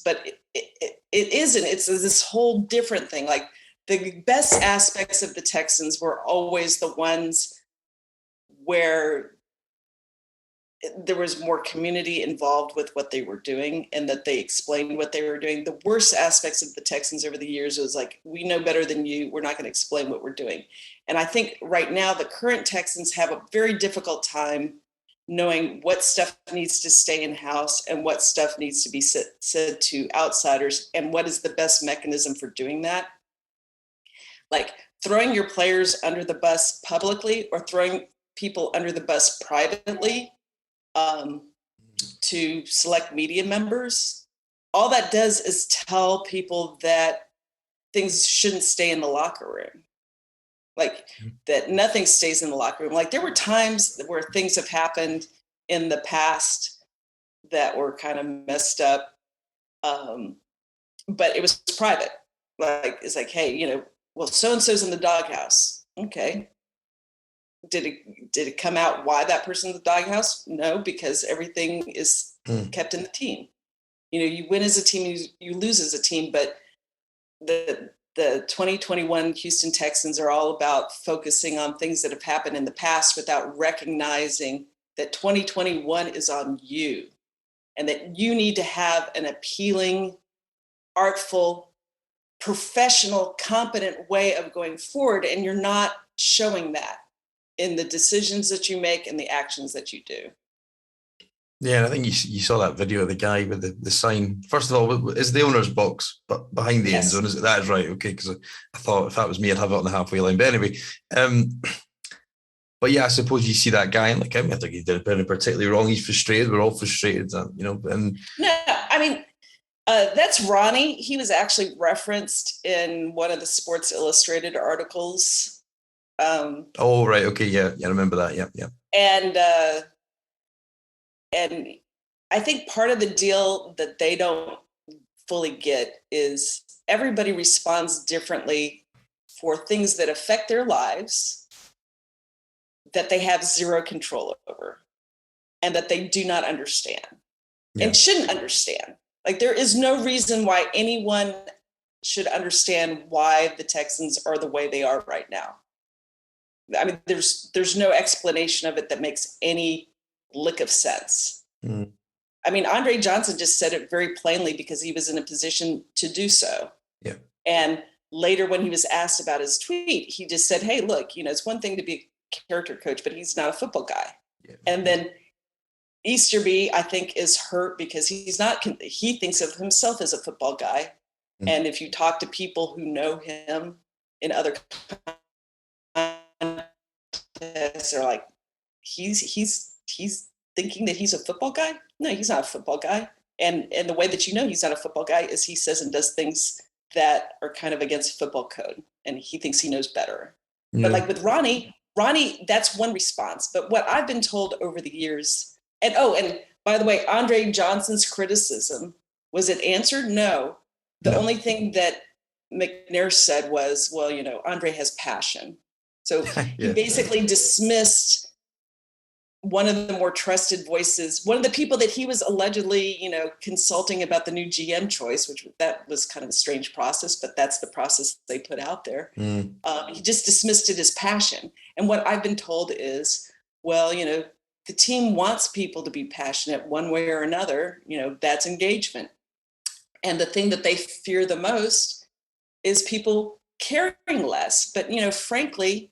but it isn't. It's this whole different thing. Like, the best aspects of the Texans were always the ones where there was more community involved with what they were doing, and that they explained what they were doing. The worst aspects of the Texans over the years was like, we know better than you. We're not going to explain what we're doing. And I think right now the current Texans have a very difficult time knowing what stuff needs to stay in-house and what stuff needs to be said to outsiders, and what is the best mechanism for doing that. Like, throwing your players under the bus publicly or throwing people under the bus privately to select media members, all that does is tell people that things shouldn't stay in the locker room. Like, that nothing stays in the locker room. Like, there were times where things have happened in the past that were kind of messed up, but it was private. Like, it's like, hey, well, so-and-so's in the doghouse. Okay. Did it come out why that person's in the doghouse? No, because everything is kept in the team. You win as a team, you lose as a team, but the 2021 Houston Texans are all about focusing on things that have happened in the past without recognizing that 2021 is on you, and that you need to have an appealing, artful, professional, competent way of going forward. And you're not showing that in the decisions that you make and the actions that you do. Yeah, I think you saw that video of the guy with the sign. First of all, is the owner's box but behind the end zone? Is it? That is right. Okay, because I thought if that was me, I'd have it on the halfway line. But anyway, but yeah, I suppose you see that guy, and like, I think he did anything particularly wrong. He's frustrated. We're all frustrated, And no, I mean, that's Ronnie. He was actually referenced in one of the Sports Illustrated articles. Oh, right. Okay. Yeah. I remember that. Yeah. And I think part of the deal that they don't fully get is everybody responds differently for things that affect their lives that they have zero control over and that they do not understand and shouldn't understand. Like, there is no reason why anyone should understand why the Texans are the way they are right now. I mean, there's no explanation of it that makes any lick of sense. I mean, Andre Johnson just said it very plainly because he was in a position to do so. Yeah. And later, when he was asked about his tweet, he just said, hey, look, it's one thing to be a character coach, but he's not a football guy. Yeah. And then Easterby, I think, is hurt because he thinks of himself as a football guy. And if you talk to people who know him in other they're like, he's thinking that he's a football guy. No, he's not a football guy. And the way that he's not a football guy is he says and does things that are kind of against football code, and he thinks he knows better. Yeah. But like with Ronnie, that's one response. But what I've been told over the years, and by the way, Andre Johnson's criticism, was it answered? No. The only thing that McNair said was, well, Andre has passion. So he basically dismissed one of the more trusted voices, one of the people that he was allegedly, consulting about the new GM choice, that was kind of a strange process, but that's the process they put out there. He just dismissed it as passion. And what I've been told is, well, the team wants people to be passionate one way or another, that's engagement. And the thing that they fear the most is people caring less. But, frankly,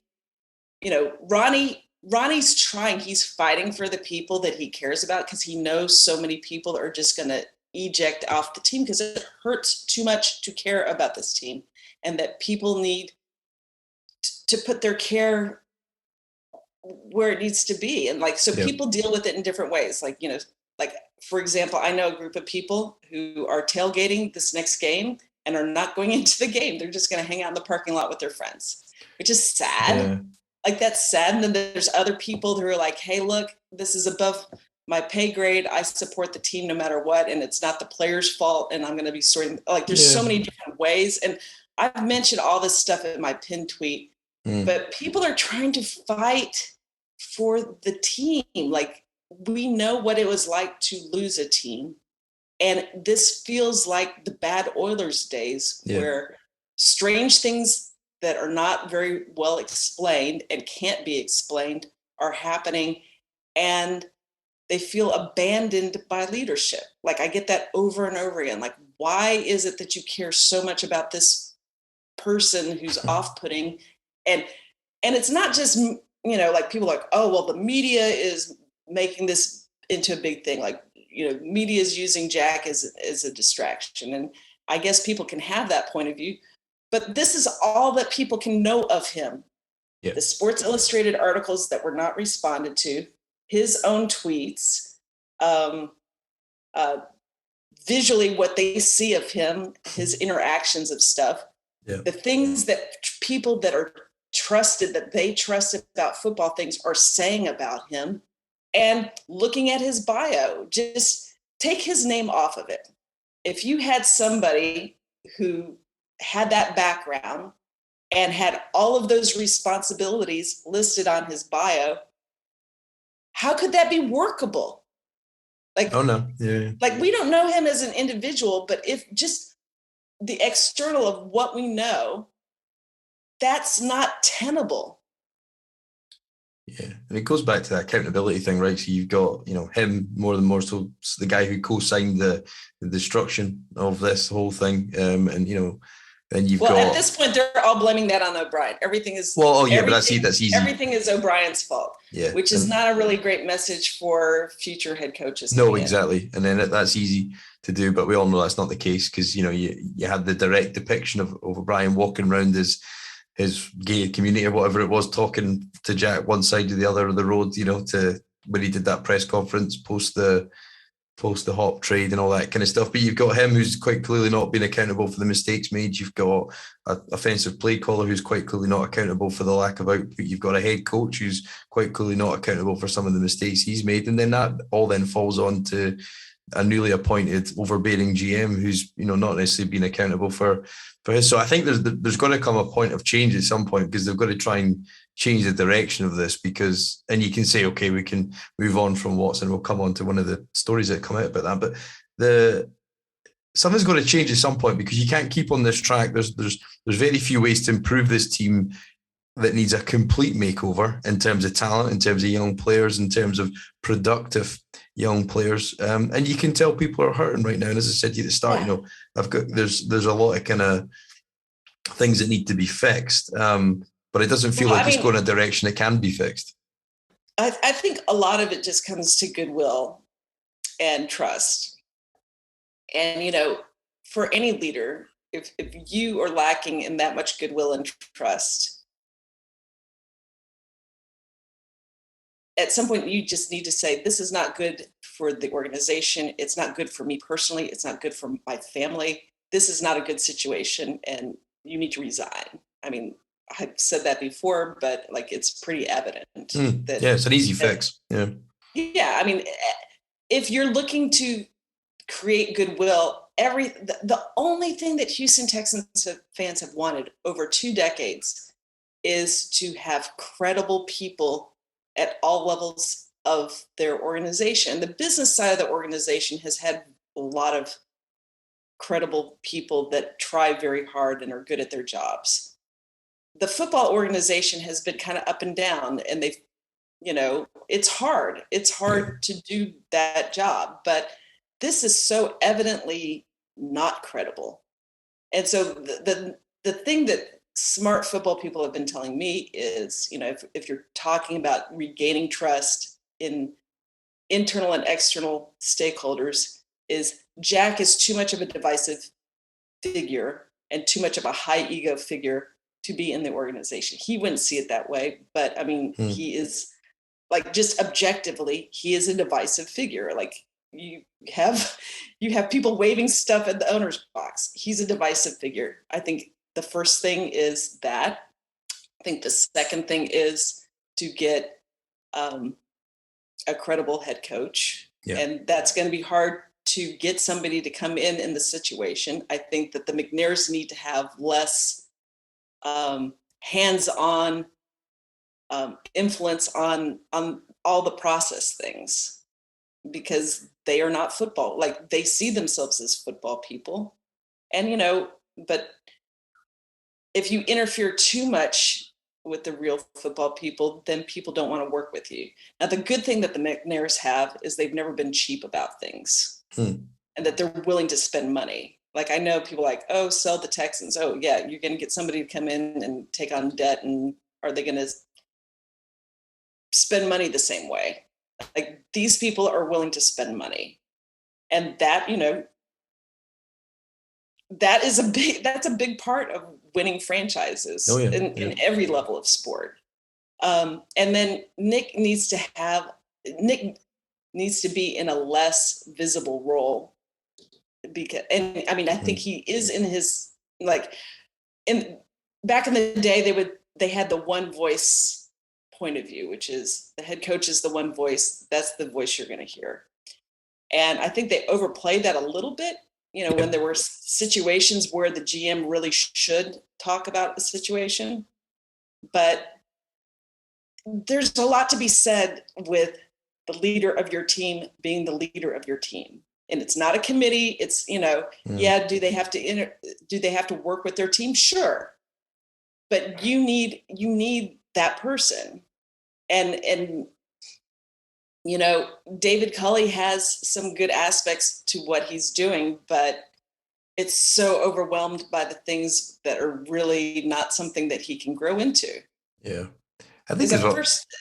Ronnie's trying, he's fighting for the people that he cares about, because he knows so many people are just going to eject off the team because it hurts too much to care about this team, and that people need to put their care where it needs to be. And people deal with it in different ways. Like, for example, I know a group of people who are tailgating this next game and are not going into the game. They're just going to hang out in the parking lot with their friends, which is sad. Yeah. Like, that's sad. And then there's other people who are like, hey, look, this is above my pay grade. I support the team no matter what. And it's not the player's fault. And I'm going to be sorting. Like, there's so many different ways. And I've mentioned all this stuff in my pinned tweet, but people are trying to fight for the team. Like, we know what it was like to lose a team. And this feels like the bad Oilers days where strange things that are not very well explained and can't be explained are happening, and they feel abandoned by leadership. Like, I get that over and over again. Like, why is it that you care so much about this person who's off-putting? And it's not just, like, people are like, oh, well, the media is making this into a big thing. Like, media is using Jack as a distraction. And I guess people can have that point of view, but this is all that people can know of him. The Sports Illustrated articles that were not responded to, his own tweets, visually what they see of him, his interactions of stuff, the things that people that are trusted, that they trust about football things are saying about him, and looking at his bio. Just take his name off of it. If you had somebody who had that background and had all of those responsibilities listed on his bio, how could that be workable? Like, oh no, like, we don't know him as an individual, but if just the external of what we know, that's not tenable. Yeah, and it goes back to that accountability thing, right? So you've got, him more so the guy who co-signed the destruction of this whole thing, and then you've got. At this point, they're all blaming that on O'Brien. Everything is. Well, but that's easy. Everything is O'Brien's fault. Yeah, which is not a really great message for future head coaches. No, exactly, and then that's easy to do, but we all know that's not the case, because you had the direct depiction of O'Brien walking around his gay community or whatever it was, talking to Jack one side or the other of the road, to when he did that press conference post the hop trade and all that kind of stuff. But you've got him who's quite clearly not been accountable for the mistakes made. You've got an offensive play caller who's quite clearly not accountable for the lack of output. You've got a head coach who's quite clearly not accountable for some of the mistakes he's made. And then that all then falls on to a newly appointed overbearing GM who's, not necessarily been accountable for his. So I think there's going to come a point of change at some point, because they've got to try and change the direction of this, and you can say, okay, we can move on from Watson. We'll come on to one of the stories that come out about that. But something's got to change at some point, because you can't keep on this track. There's very few ways to improve this team that needs a complete makeover in terms of talent, in terms of young players, in terms of productive young players. And you can tell people are hurting right now. And as I said to you at the start, there's a lot of kind of things that need to be fixed. But it doesn't feel like it's going in a direction that can be fixed. I think a lot of it just comes to goodwill and trust. And, for any leader, if you are lacking in that much goodwill and trust, at some point you just need to say, this is not good for the organization. It's not good for me personally. It's not good for my family. This is not a good situation, and you need to resign. I mean, I've said that before, but like, it's pretty evident that. Yeah, it's an easy fix. Yeah. Yeah. I mean, if you're looking to create goodwill, the only thing that Houston Texans fans have wanted over 2 decades is to have credible people at all levels of their organization. The business side of the organization has had a lot of credible people that try very hard and are good at their jobs. The football organization has been kind of up and down, and they've, it's hard. It's hard to do that job, but this is so evidently not credible. And so the thing that smart football people have been telling me is, if you're talking about regaining trust in internal and external stakeholders, is Jack is too much of a divisive figure and too much of a high ego figure to be in the organization. He wouldn't see it that way, but I mean, he is, like, just objectively, he is a divisive figure. Like, you have people waving stuff at the owner's box. He's a divisive figure. I think the first thing is that. I think the second thing is to get a credible head coach. Yeah. And that's going to be hard to get somebody to come in the situation. I think that the McNairs need to have less hands-on influence on all the process things, because they are not football. Like, they see themselves as football people. And, but if you interfere too much with the real football people, then people don't want to work with you. Now, the good thing that the McNairs have is they've never been cheap about things, and that they're willing to spend money. Like, I know people like, oh, sell the Texans. Oh, yeah, you're going to get somebody to come in and take on debt, and are they going to spend money the same way? Like, these people are willing to spend money. And that, that's a big part of winning franchises in every level of sport. And then Nick needs to be in a less visible role, because, and I mean, I think he is in his, like, back in the day, they had the one voice point of view, which is the head coach is the one voice. That's the voice you're going to hear. And I think they overplayed that a little bit, when there were situations where the GM really should talk about the situation. But there's a lot to be said with the leader of your team being the leader of your team. And it's not a committee. It's, yeah, do they have to work with their team? Sure. But you need that person. And David Culley has some good aspects to what he's doing, but it's so overwhelmed by the things that are really not something that he can grow into. Yeah. I think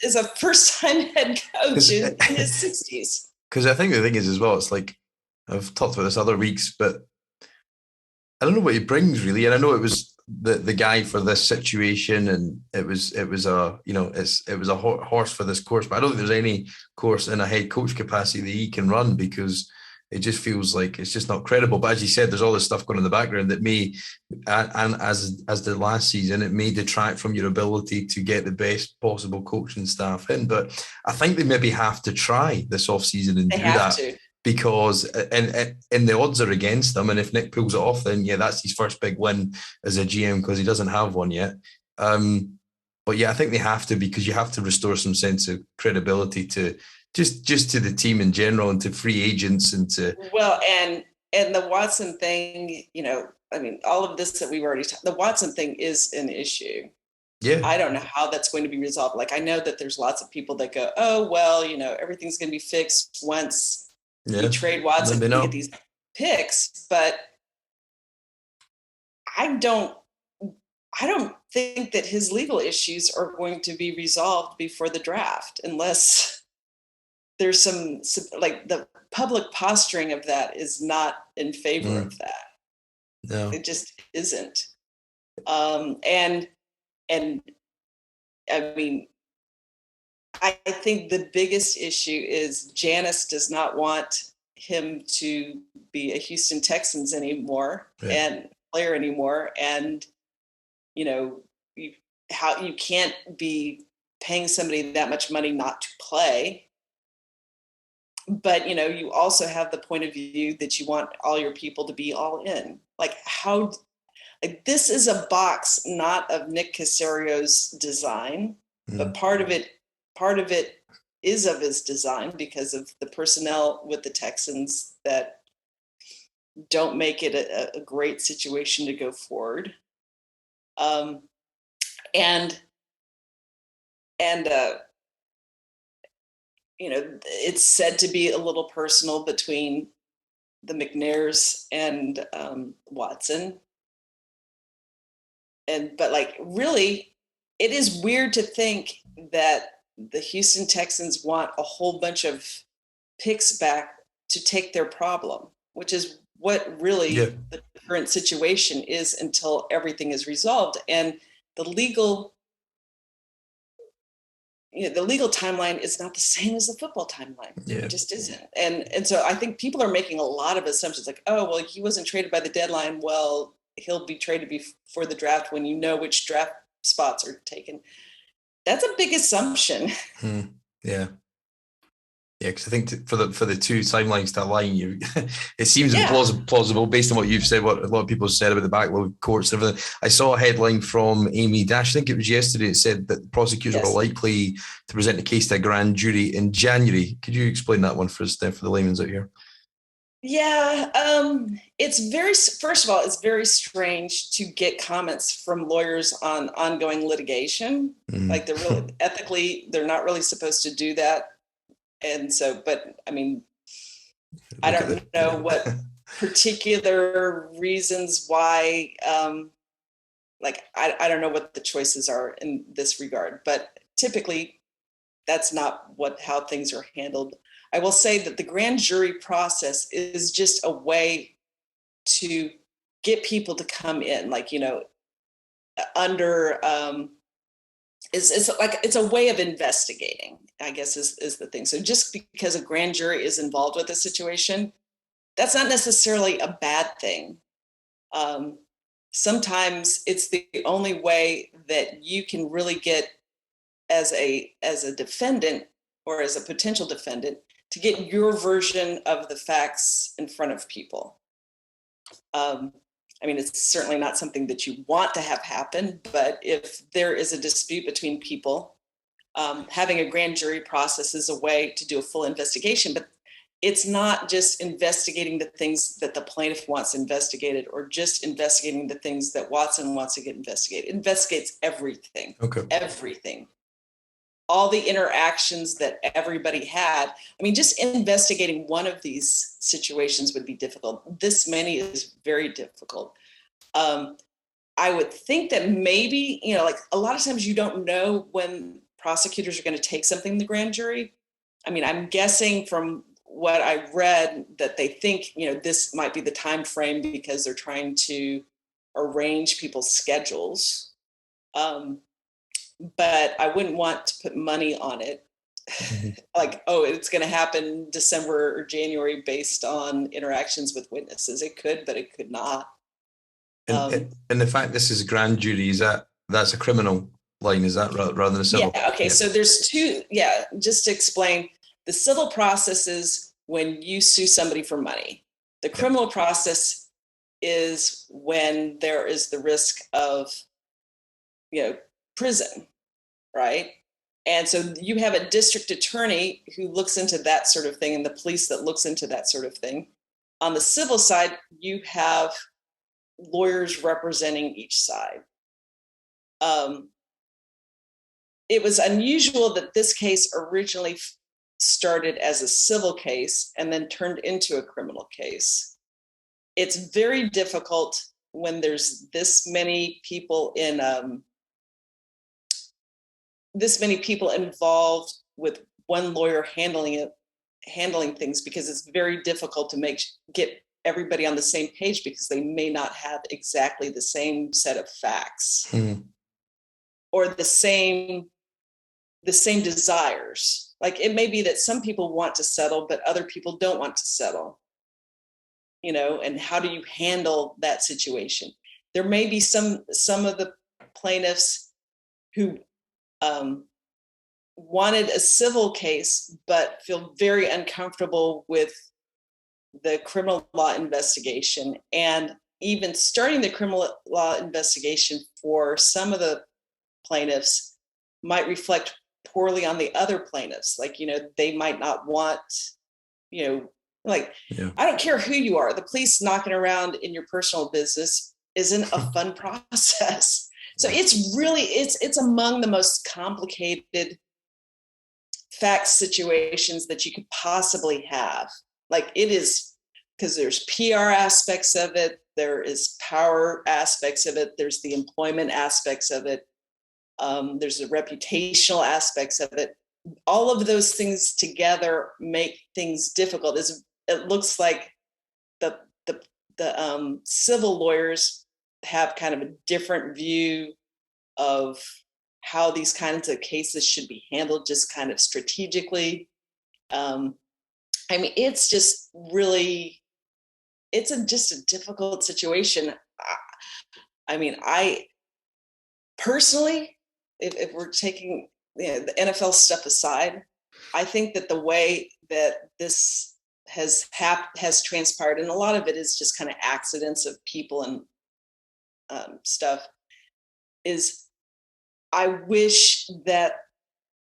is a first-time head coach in his 60s. Because I think the thing is as well, it's like, I've talked about this other weeks, but I don't know what he brings really. And I know it was the guy for this situation, and it was a horse for this course, but I don't think there's any course in a head coach capacity that he can run, because it just feels like it's just not credible. But as you said, there's all this stuff going in the background that may, and as the last season, it may detract from your ability to get the best possible coaching staff in. But I think they maybe have to try this off season and do that. Because and the odds are against them, and if Nick pulls it off, then that's his first big win as a GM, because he doesn't have one yet. But yeah, I think they have to, because you have to restore some sense of credibility to just to the team in general, and to free agents, and to and the Watson thing. I mean, all of this that we've already the Watson thing is an issue. Yeah, I don't know how that's going to be resolved. Like, I know that there's lots of people that go, oh well, everything's going to be fixed once. We trade Watson to get these picks, but I don't think that his legal issues are going to be resolved before the draft, unless there's some like, the public posturing of that is not in favor of that. No, it just isn't. And I mean, I think the biggest issue is Janice does not want him to be a Houston Texans anymore and player anymore. And, you know, you can't be paying somebody that much money not to play. But, you know, you also have the point of view that you want all your people to be all in. Like this is a box, not of Nick Caserio's design, but part of it is of his design because of the personnel with the Texans that don't make it a great situation to go forward. You know, it's said to be a little personal between the McNairs and Watson. But like, really, it is weird to think that the Houston Texans want a whole bunch of picks back to take their problem, which is what really the current situation is until everything is resolved. And the legal timeline is not the same as the football timeline. It just isn't. And so I think people are making a lot of assumptions like, oh, well, he wasn't traded by the deadline. Well, he'll be traded before the draft when you know which draft spots are taken. That's a big assumption. Yeah. Yeah, because I think for the two timelines to align, it seems implausible based on what you've said, what a lot of people said about the backlog courts and everything. I saw a headline from Amy Dash, I think it was yesterday, it said that the prosecutors were likely to present a case to a grand jury in January. Could you explain that one for us then, for the layman's out here? Yeah, first of all, it's very strange to get comments from lawyers on ongoing litigation. Like they're really ethically, they're not really supposed to do that. And so, but I mean, I don't know what particular reasons why, I don't know what the choices are in this regard, but typically that's not how things are handled. I will say that the grand jury process is just a way to get people to come in, like, you know, under, it's a way of investigating, I guess is the thing. So just because a grand jury is involved with a situation, that's not necessarily a bad thing. Sometimes it's the only way that you can really get as a defendant or as a potential defendant to get your version of the facts in front of people. I mean, it's certainly not something that you want to have happen, but if there is a dispute between people, having a grand jury process is a way to do a full investigation, but it's not just investigating the things that the plaintiff wants investigated or just investigating the things that Watson wants to get investigated. It investigates everything, everything. All the interactions that everybody had. I mean, just investigating one of these situations would be difficult. This many is very difficult. I would think that maybe, you know, like a lot of times you don't know when prosecutors are going to take something to the grand jury. I mean, I'm guessing from what I read that they think, you know, this might be the time frame because they're trying to arrange people's schedules. But I wouldn't want to put money on it. Like, oh, it's going to happen December or January based on interactions with witnesses. It could, but it could not. And the fact this is a grand jury, that's a criminal line, is that rather than a civil? Yeah, okay, so there's two, just to explain, the civil process is when you sue somebody for money. The criminal process is when there is the risk of, you know, prison, right? And so you have a district attorney who looks into that sort of thing and the police that looks into that sort of thing. On the civil side, you have lawyers representing each side. It was unusual that this case originally started as a civil case and then turned into a criminal case. It's very difficult when there's this many people involved with one lawyer handling things, because it's very difficult to get everybody on the same page because they may not have exactly the same set of facts or the same the same desires. Like it may be that some people want to settle, but other people don't want to settle, and how do you handle that situation? There may be some of the plaintiffs who wanted a civil case, but feel very uncomfortable with the criminal law investigation. And even starting the criminal law investigation for some of the plaintiffs might reflect poorly on the other plaintiffs. Like, they might not want, I don't care who you are. The police knocking around in your personal business isn't a fun process. So it's among the most complicated fact situations that you could possibly have. Like it is, because there's PR aspects of it, there is power aspects of it, there's the employment aspects of it, there's the reputational aspects of it. All of those things together make things difficult. It looks like the civil lawyers have kind of a different view of how these kinds of cases should be handled, just kind of strategically. It's just really, just a difficult situation. I personally, if we're taking the NFL stuff aside, I think that the way that this has transpired, and a lot of it is just kind of accidents of people and stuff, is I wish that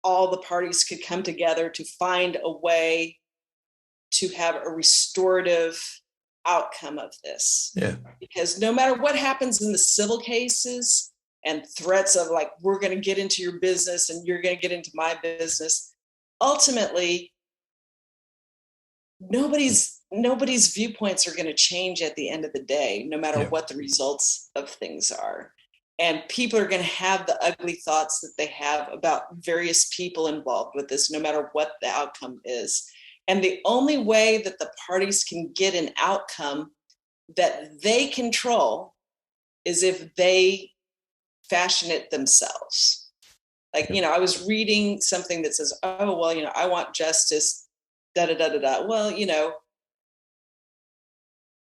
all the parties could come together to find a way to have a restorative outcome of this. Yeah. Because no matter what happens in the civil cases and threats of like, we're going to get into your business and you're going to get into my business, ultimately, nobody's viewpoints are going to change at the end of the day, no matter what the results of things are. And people are going to have the ugly thoughts that they have about various people involved with this, no matter what the outcome is. And the only way that the parties can get an outcome that they control is if they fashion it themselves. Like, I was reading something that says, oh, well, I want justice, da da da da da. Well,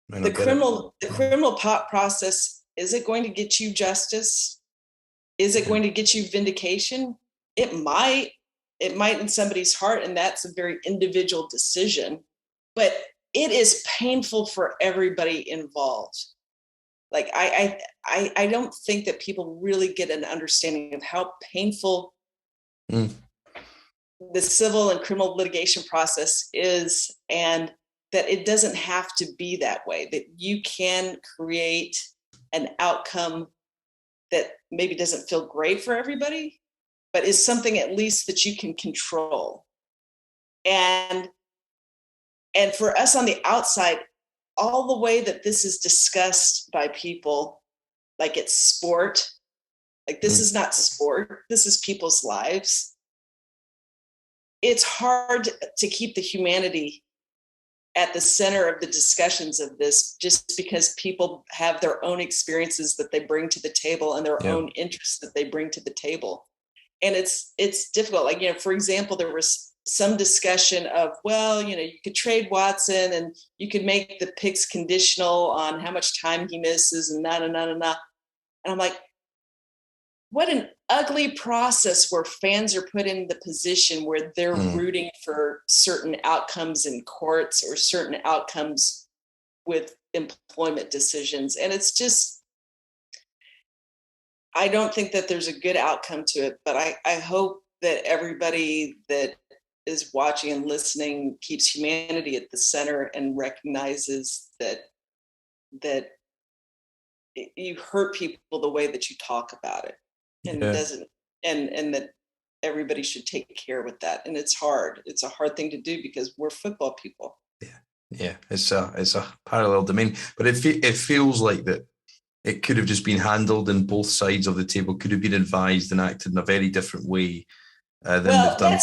the criminal process, is it going to get you justice? Is it going to get you vindication? It might in somebody's heart, and that's a very individual decision, but it is painful for everybody involved. Like I don't think that people really get an understanding of how painful the civil and criminal litigation process is, and that it doesn't have to be that way, that you can create an outcome that maybe doesn't feel great for everybody, but is something at least that you can control. And for us on the outside, all the way that this is discussed by people, like it's sport, like this is not sport, this is people's lives. It's hard to keep the humanity at the center of the discussions of this, just because people have their own experiences that they bring to the table and their own interests that they bring to the table. And it's difficult. Like, for example, there was some discussion of, well, you could trade Watson and you could make the picks conditional on how much time he misses and na. And I'm like, what an ugly process where fans are put in the position where they're rooting for certain outcomes in courts or certain outcomes with employment decisions. And it's just, I don't think that there's a good outcome to it, but I hope that everybody that is watching and listening keeps humanity at the center and recognizes that you hurt people the way that you talk about it. And it doesn't, and that everybody should take care with that. And it's hard. It's a hard thing to do because we're football people. Yeah. It's a parallel domain, but it feels like that it could have just been handled, and both sides of the table could have been advised and acted in a very different way than they've done.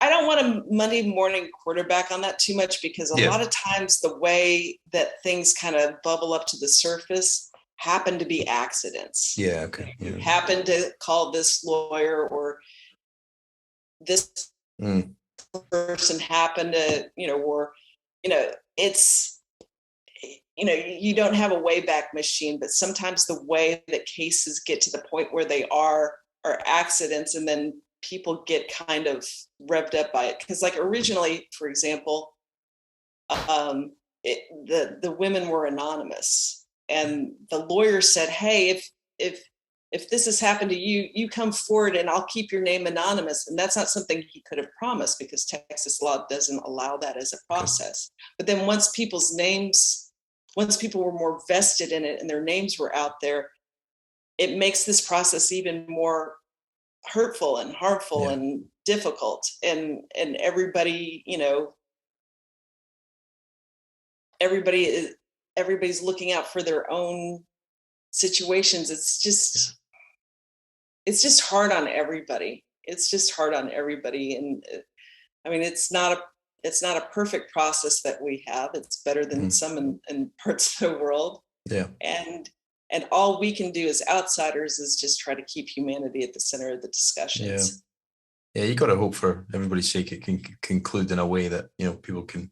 I don't want to Monday morning quarterback on that too much, because a lot of times the way that things kind of bubble up to the surface happen to be accidents. Yeah, okay. You happen to call this lawyer, or this person happened to, or, it's, you don't have a Wayback Machine, but sometimes the way that cases get to the point where they are accidents, and then people get kind of revved up by it. Because like originally, for example, the women were anonymous, and the lawyer said, hey, if this has happened to you, you come forward and I'll keep your name anonymous. And that's not something he could have promised, because Texas law doesn't allow that as a process. But then once people were more vested in it and their names were out there, it makes this process even more hurtful and harmful and difficult. And everybody, everybody's looking out for their own situations. It's just hard on everybody. It's just hard on everybody. And I mean, it's not a perfect process that we have. It's better than some in parts of the world. Yeah. And all we can do as outsiders is just try to keep humanity at the center of the discussions. Yeah, you got to hope for everybody's sake it can conclude in a way that, people can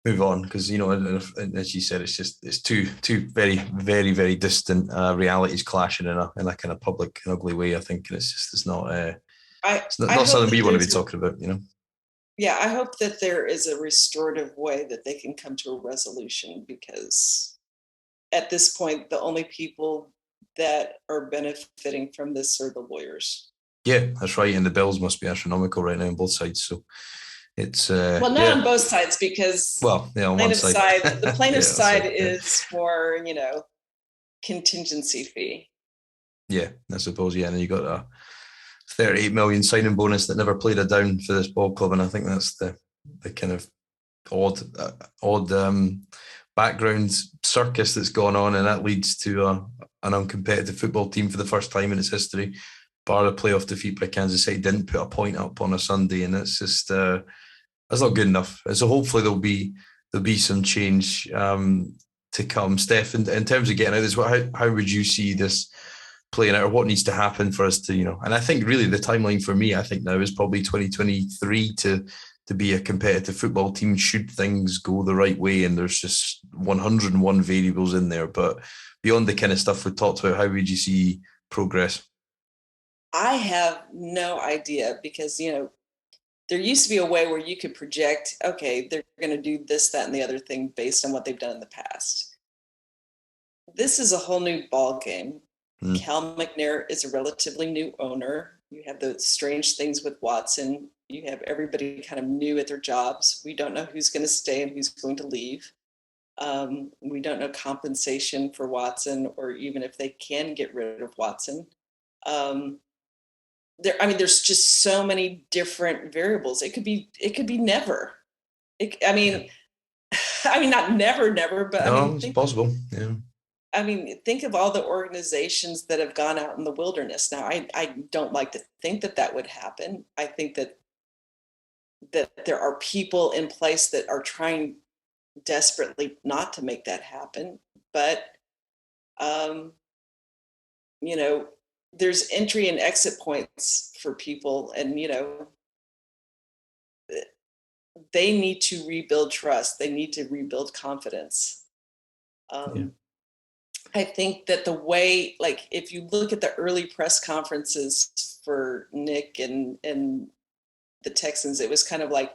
move on, because, and as you said, it's two very, very, very distant realities clashing in a kind of public and ugly way, I think. And it's not something we want to be talking about, Yeah, I hope that there is a restorative way that they can come to a resolution, because at this point, the only people that are benefiting from this are the lawyers. Yeah, that's right. And the bills must be astronomical right now on both sides. So it's well, not on both sides, because on one side, the plaintiff's side is for contingency fee. Yeah, I suppose. Yeah, and then you got a 38 million signing bonus that never played a down for this ball club, and I think that's the kind of odd background circus that's gone on, and that leads to an uncompetitive football team for the first time in its history. Bar a playoff defeat by Kansas City, didn't put a point up on a Sunday, and it's just that's not good enough. So hopefully there'll be some change to come. Steph, in terms of getting out of this, how would you see this playing out, or what needs to happen for us to, and I think really the timeline for me, I think now is probably 2023 to be a competitive football team, should things go the right way. And there's just 101 variables in there. But beyond the kind of stuff we talked about, how would you see progress? I have no idea, because, there used to be a way where you could project, okay, they're going to do this, that, and the other thing based on what they've done in the past. This is a whole new ball game. Cal McNair is a relatively new owner. You have the strange things with Watson. You have everybody kind of new at their jobs. We don't know who's going to stay and who's going to leave. We don't know compensation for Watson, or even if they can get rid of Watson. There's just so many different variables. It could be never. Not never, but no, it's possible. Yeah. Think of all the organizations that have gone out in the wilderness. Now, I don't like to think that would happen. I think that there are people in place that are trying desperately not to make that happen. But, there's entry and exit points for people, and, they need to rebuild trust. They need to rebuild confidence. I think that the way, if you look at the early press conferences for Nick and the Texans, it was kind of like,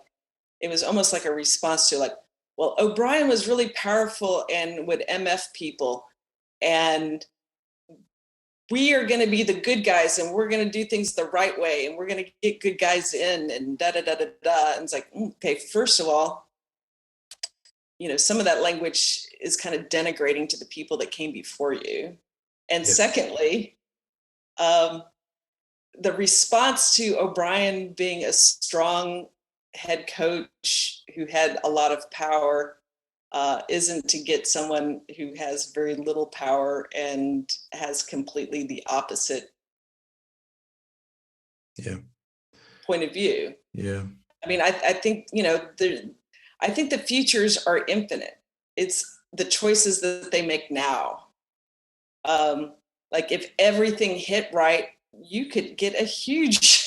it was almost like a response to well, O'Brien was really powerful and would MF people, and we are going to be the good guys, and we're going to do things the right way, and we're going to get good guys in, and da-da-da-da-da. And it's like, okay, first of all, some of that language is kind of denigrating to the people that came before you. And secondly, the response to O'Brien being a strong head coach who had a lot of power isn't to get someone who has very little power and has completely the opposite point of view. Yeah. I think, I think the futures are infinite. It's the choices that they make now. If everything hit right, you could get a huge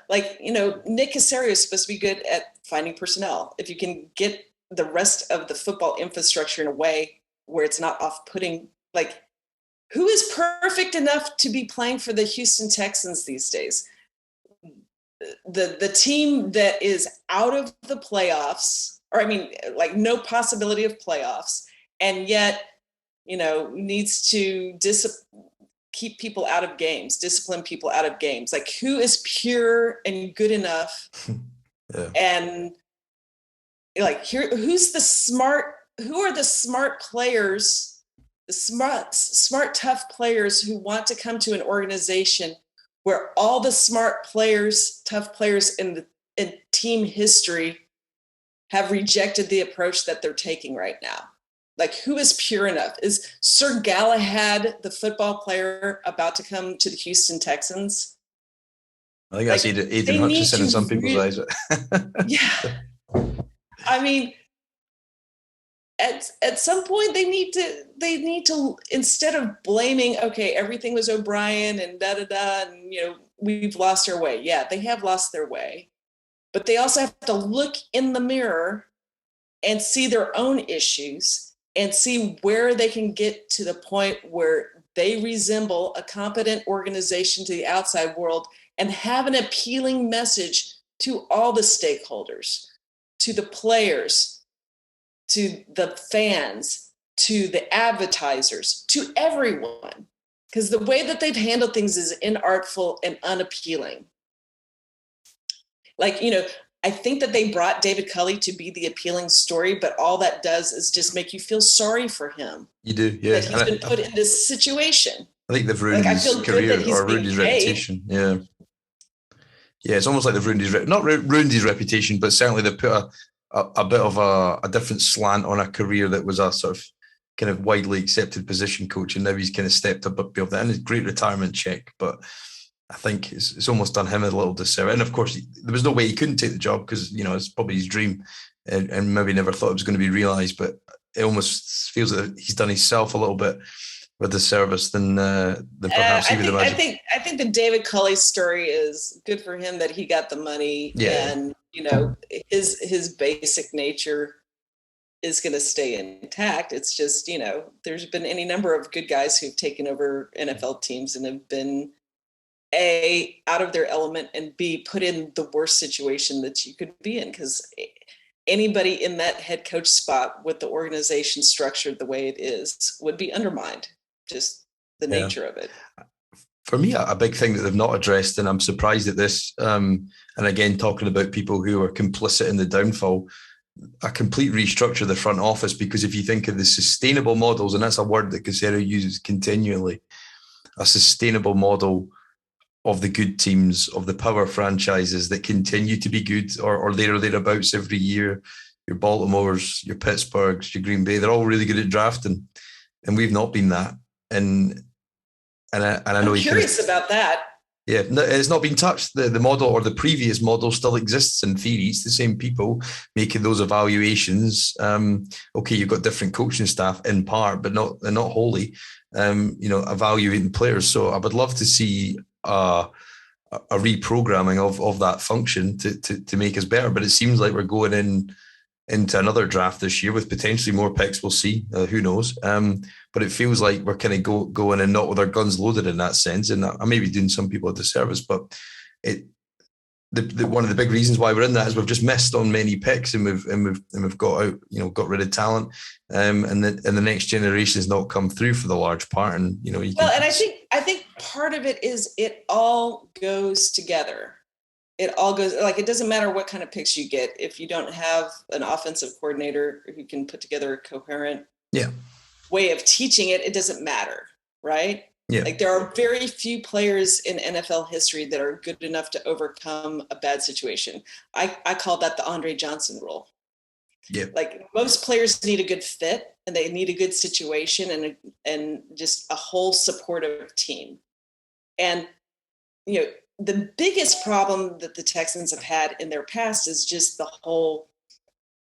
like, Nick Caserio is supposed to be good at finding personnel. If you can get the rest of the football infrastructure in a way where it's not off-putting, like, who is perfect enough to be playing for the Houston Texans these days? The team that is out of the playoffs, or I mean, like, no possibility of playoffs, and yet, needs to keep people out of games, discipline people out of games. Like, who is pure and good enough? Yeah. And like, who are the smart players, the smart, tough players who want to come to an organization where all the smart players, tough players in team history have rejected the approach that they're taking right now? Like, who is pure enough? Is Sir Galahad, the football player, about to come to the Houston Texans? I think that's Aiden Hutchinson in some people's eyes. Yeah. I mean, at some point they need to, instead of blaming, okay, everything was O'Brien and and we've lost our way. Yeah, they have lost their way. But they also have to look in the mirror and see their own issues and see where they can get to the point where they resemble a competent organization to the outside world and have an appealing message to all the stakeholders, to the players, to the fans, to the advertisers, to everyone. Because the way that they've handled things is inartful and unappealing. Like, I think that they brought David Culley to be the appealing story, but all that does is just make you feel sorry for him. You do, yeah. That he's been put in this situation. I think they've ruined his career or ruined his reputation. Yeah. Yeah, it's almost like they've ruined not ruined his reputation, but certainly they've put a bit of a different slant on a career that was a sort of kind of widely accepted position coach, and now he's kind of stepped up above that. And it's a great retirement check, but I think it's almost done him a little disservice. And of course, there was no way he couldn't take the job because, it's probably his dream and maybe never thought it was going to be realised. But it almost feels that he's done himself a little bit with the service than perhaps he would imagine. I think the David Culley story is good for him, that he got the money, and, his basic nature is going to stay intact. It's just, there's been any number of good guys who've taken over NFL teams and have been A, out of their element, and B, put in the worst situation that you could be in, because anybody in that head coach spot with the organization structured the way it is would be undermined, just the nature of it. For me, a big thing that they've not addressed, and I'm surprised at this, and again, talking about people who are complicit in the downfall, a complete restructure of the front office, because if you think of the sustainable models, and that's a word that Caserio uses continually, a sustainable model of the good teams, of the power franchises that continue to be good or there or thereabouts every year. Your Baltimores, your Pittsburghs, your Green Bay, they're all really good at drafting, and we've not been that. And I know I'm curious about that. Yeah, it's not been touched. The model, or the previous model, still exists in theory. It's the same people making those evaluations. Okay, you've got different coaching staff in part, but not wholly. Evaluating players. So I would love to see a reprogramming of that function to make us better. But it seems like we're going into another draft this year with potentially more picks. We'll see. Who knows? But it feels like we're kind of going in not with our guns loaded in that sense. And I may be doing some people a disservice, but one of the big reasons why we're in that is we've just missed on many picks, and we've got out, got rid of talent, and the next generation has not come through for the large part. And I think part of it is it all goes together. It all goes, like, it doesn't matter what kind of picks you get if you don't have an offensive coordinator who can put together a coherent way of teaching it. It doesn't matter, right? Yeah. Like, there are very few players in NFL history that are good enough to overcome a bad situation. I call that the Andre Johnson rule. Yeah. Like, most players need a good fit, and they need a good situation and just a whole supportive team. And, the biggest problem that the Texans have had in their past is just the whole,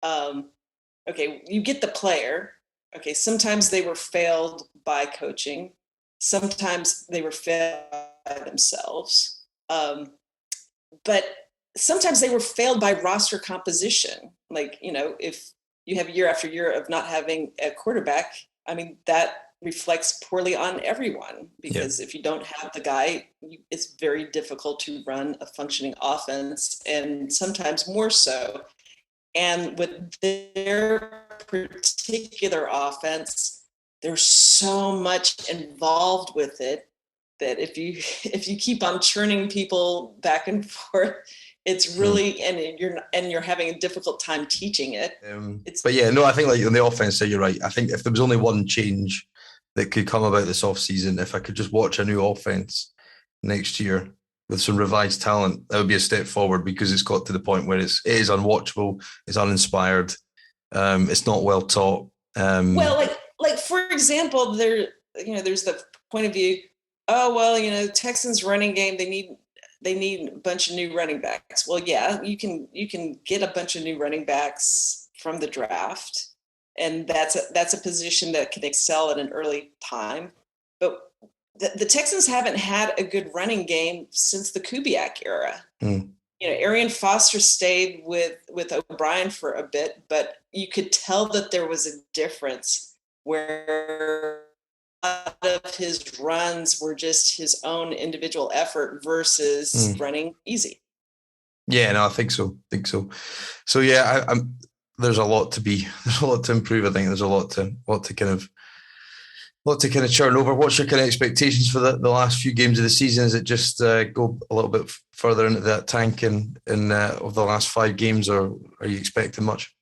okay, you get the player. Okay, sometimes they were failed by coaching. Sometimes they were failed by themselves. But sometimes they were failed by roster composition. Like, if you have year after year of not having a quarterback, I mean, that reflects poorly on everyone, because if you don't have the guy, it's very difficult to run a functioning offense, and sometimes more so. And with their particular offense, there's so much involved with it that if you keep on churning people back and forth, it's really and you're having a difficult time teaching it. But yeah, no, I think like on the offense, so you're right. I think if there was only one change that could come about this offseason, if I could just watch a new offense next year with some revised talent, that would be a step forward, because it's got to the point where it is unwatchable, it's uninspired, it's not well taught. Well, like for example, there's the point of view, Texans running game, they need a bunch of new running backs. Well, yeah, you can get a bunch of new running backs from the draft, and that's a position that can excel at an early time. But the Texans haven't had a good running game since the Kubiak era. Arian Foster stayed with O'Brien for a bit, but you could tell that there was a difference where a lot of his runs were just his own individual effort versus running easy. Yeah, no, I think so. So yeah, there's a lot to improve. I think there's a lot to kind of churn over. What's your kind of expectations for the last few games of the season? Is it just go a little bit further into that tank in of the last 5 games, or are you expecting much?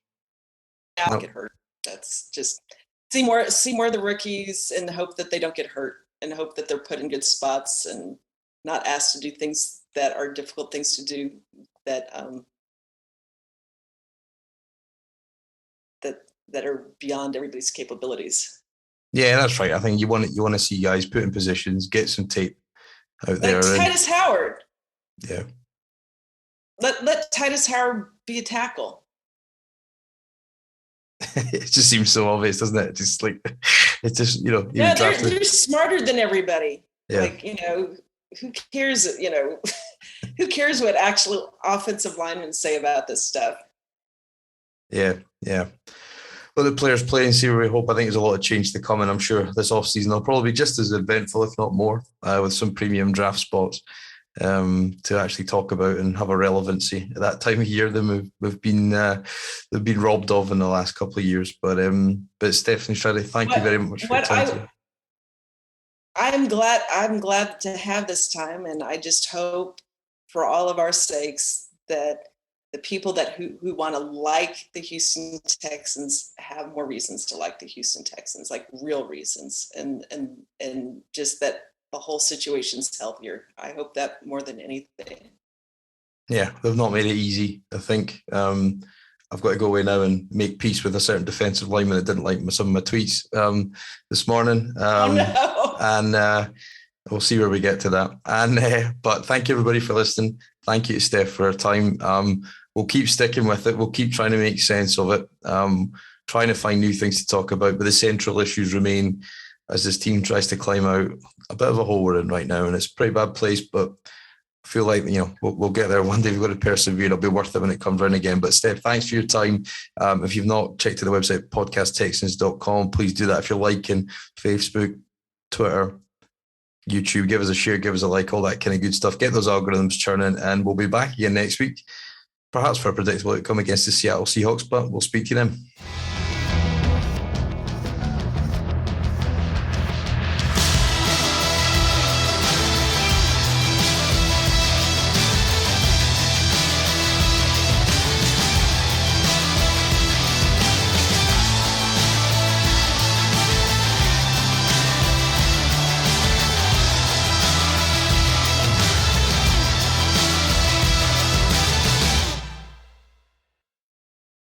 Yeah, I'll get hurt. That's just see more of the rookies and hope that they don't get hurt, and hope that they're put in good spots and not asked to do things that are difficult things to do that are beyond everybody's capabilities. Yeah, that's right. I think you want to see guys put in positions, get some tape out there. Like Titus Howard. Yeah. Let Titus Howard be a tackle. It just seems so obvious, doesn't it? Just like it's just Yeah, they're smarter than everybody. Yeah. Like who cares? Who cares what actual offensive linemen say about this stuff? Yeah. Well, the players play and see where we hope. I think there's a lot of change to come, and I'm sure this offseason will probably be just as eventful, if not more, with some premium draft spots to actually talk about and have a relevancy at that time of year than we've been robbed of in the last couple of years. But Stephanie Stradley, thank you very much for your time. I'm glad to have this time, and I just hope for all of our sakes that the people who want to like the Houston Texans have more reasons to like the Houston Texans, like real reasons, and just that the whole situation's healthier. I hope that more than anything. Yeah, they've not made it easy. I think I've got to go away now and make peace with a certain defensive lineman that didn't like some of my tweets this morning. And we'll see where we get to that. And but thank you everybody for listening. Thank you to Steph for her time. We'll keep sticking with it. We'll keep trying to make sense of it, trying to find new things to talk about. But the central issues remain as this team tries to climb out a bit of a hole we're in right now. And it's a pretty bad place, but I feel like, we'll get there one day. We've got to persevere. It'll be worth it when it comes around again. But Steph, thanks for your time. If you've not checked out the website, podcasttexans.com, please do that. If you're liking Facebook, Twitter, YouTube, give us a share, give us a like, all that kind of good stuff. Get those algorithms churning, and we'll be back again next week, perhaps for a predictable outcome against the Seattle Seahawks, but we'll speak to you then.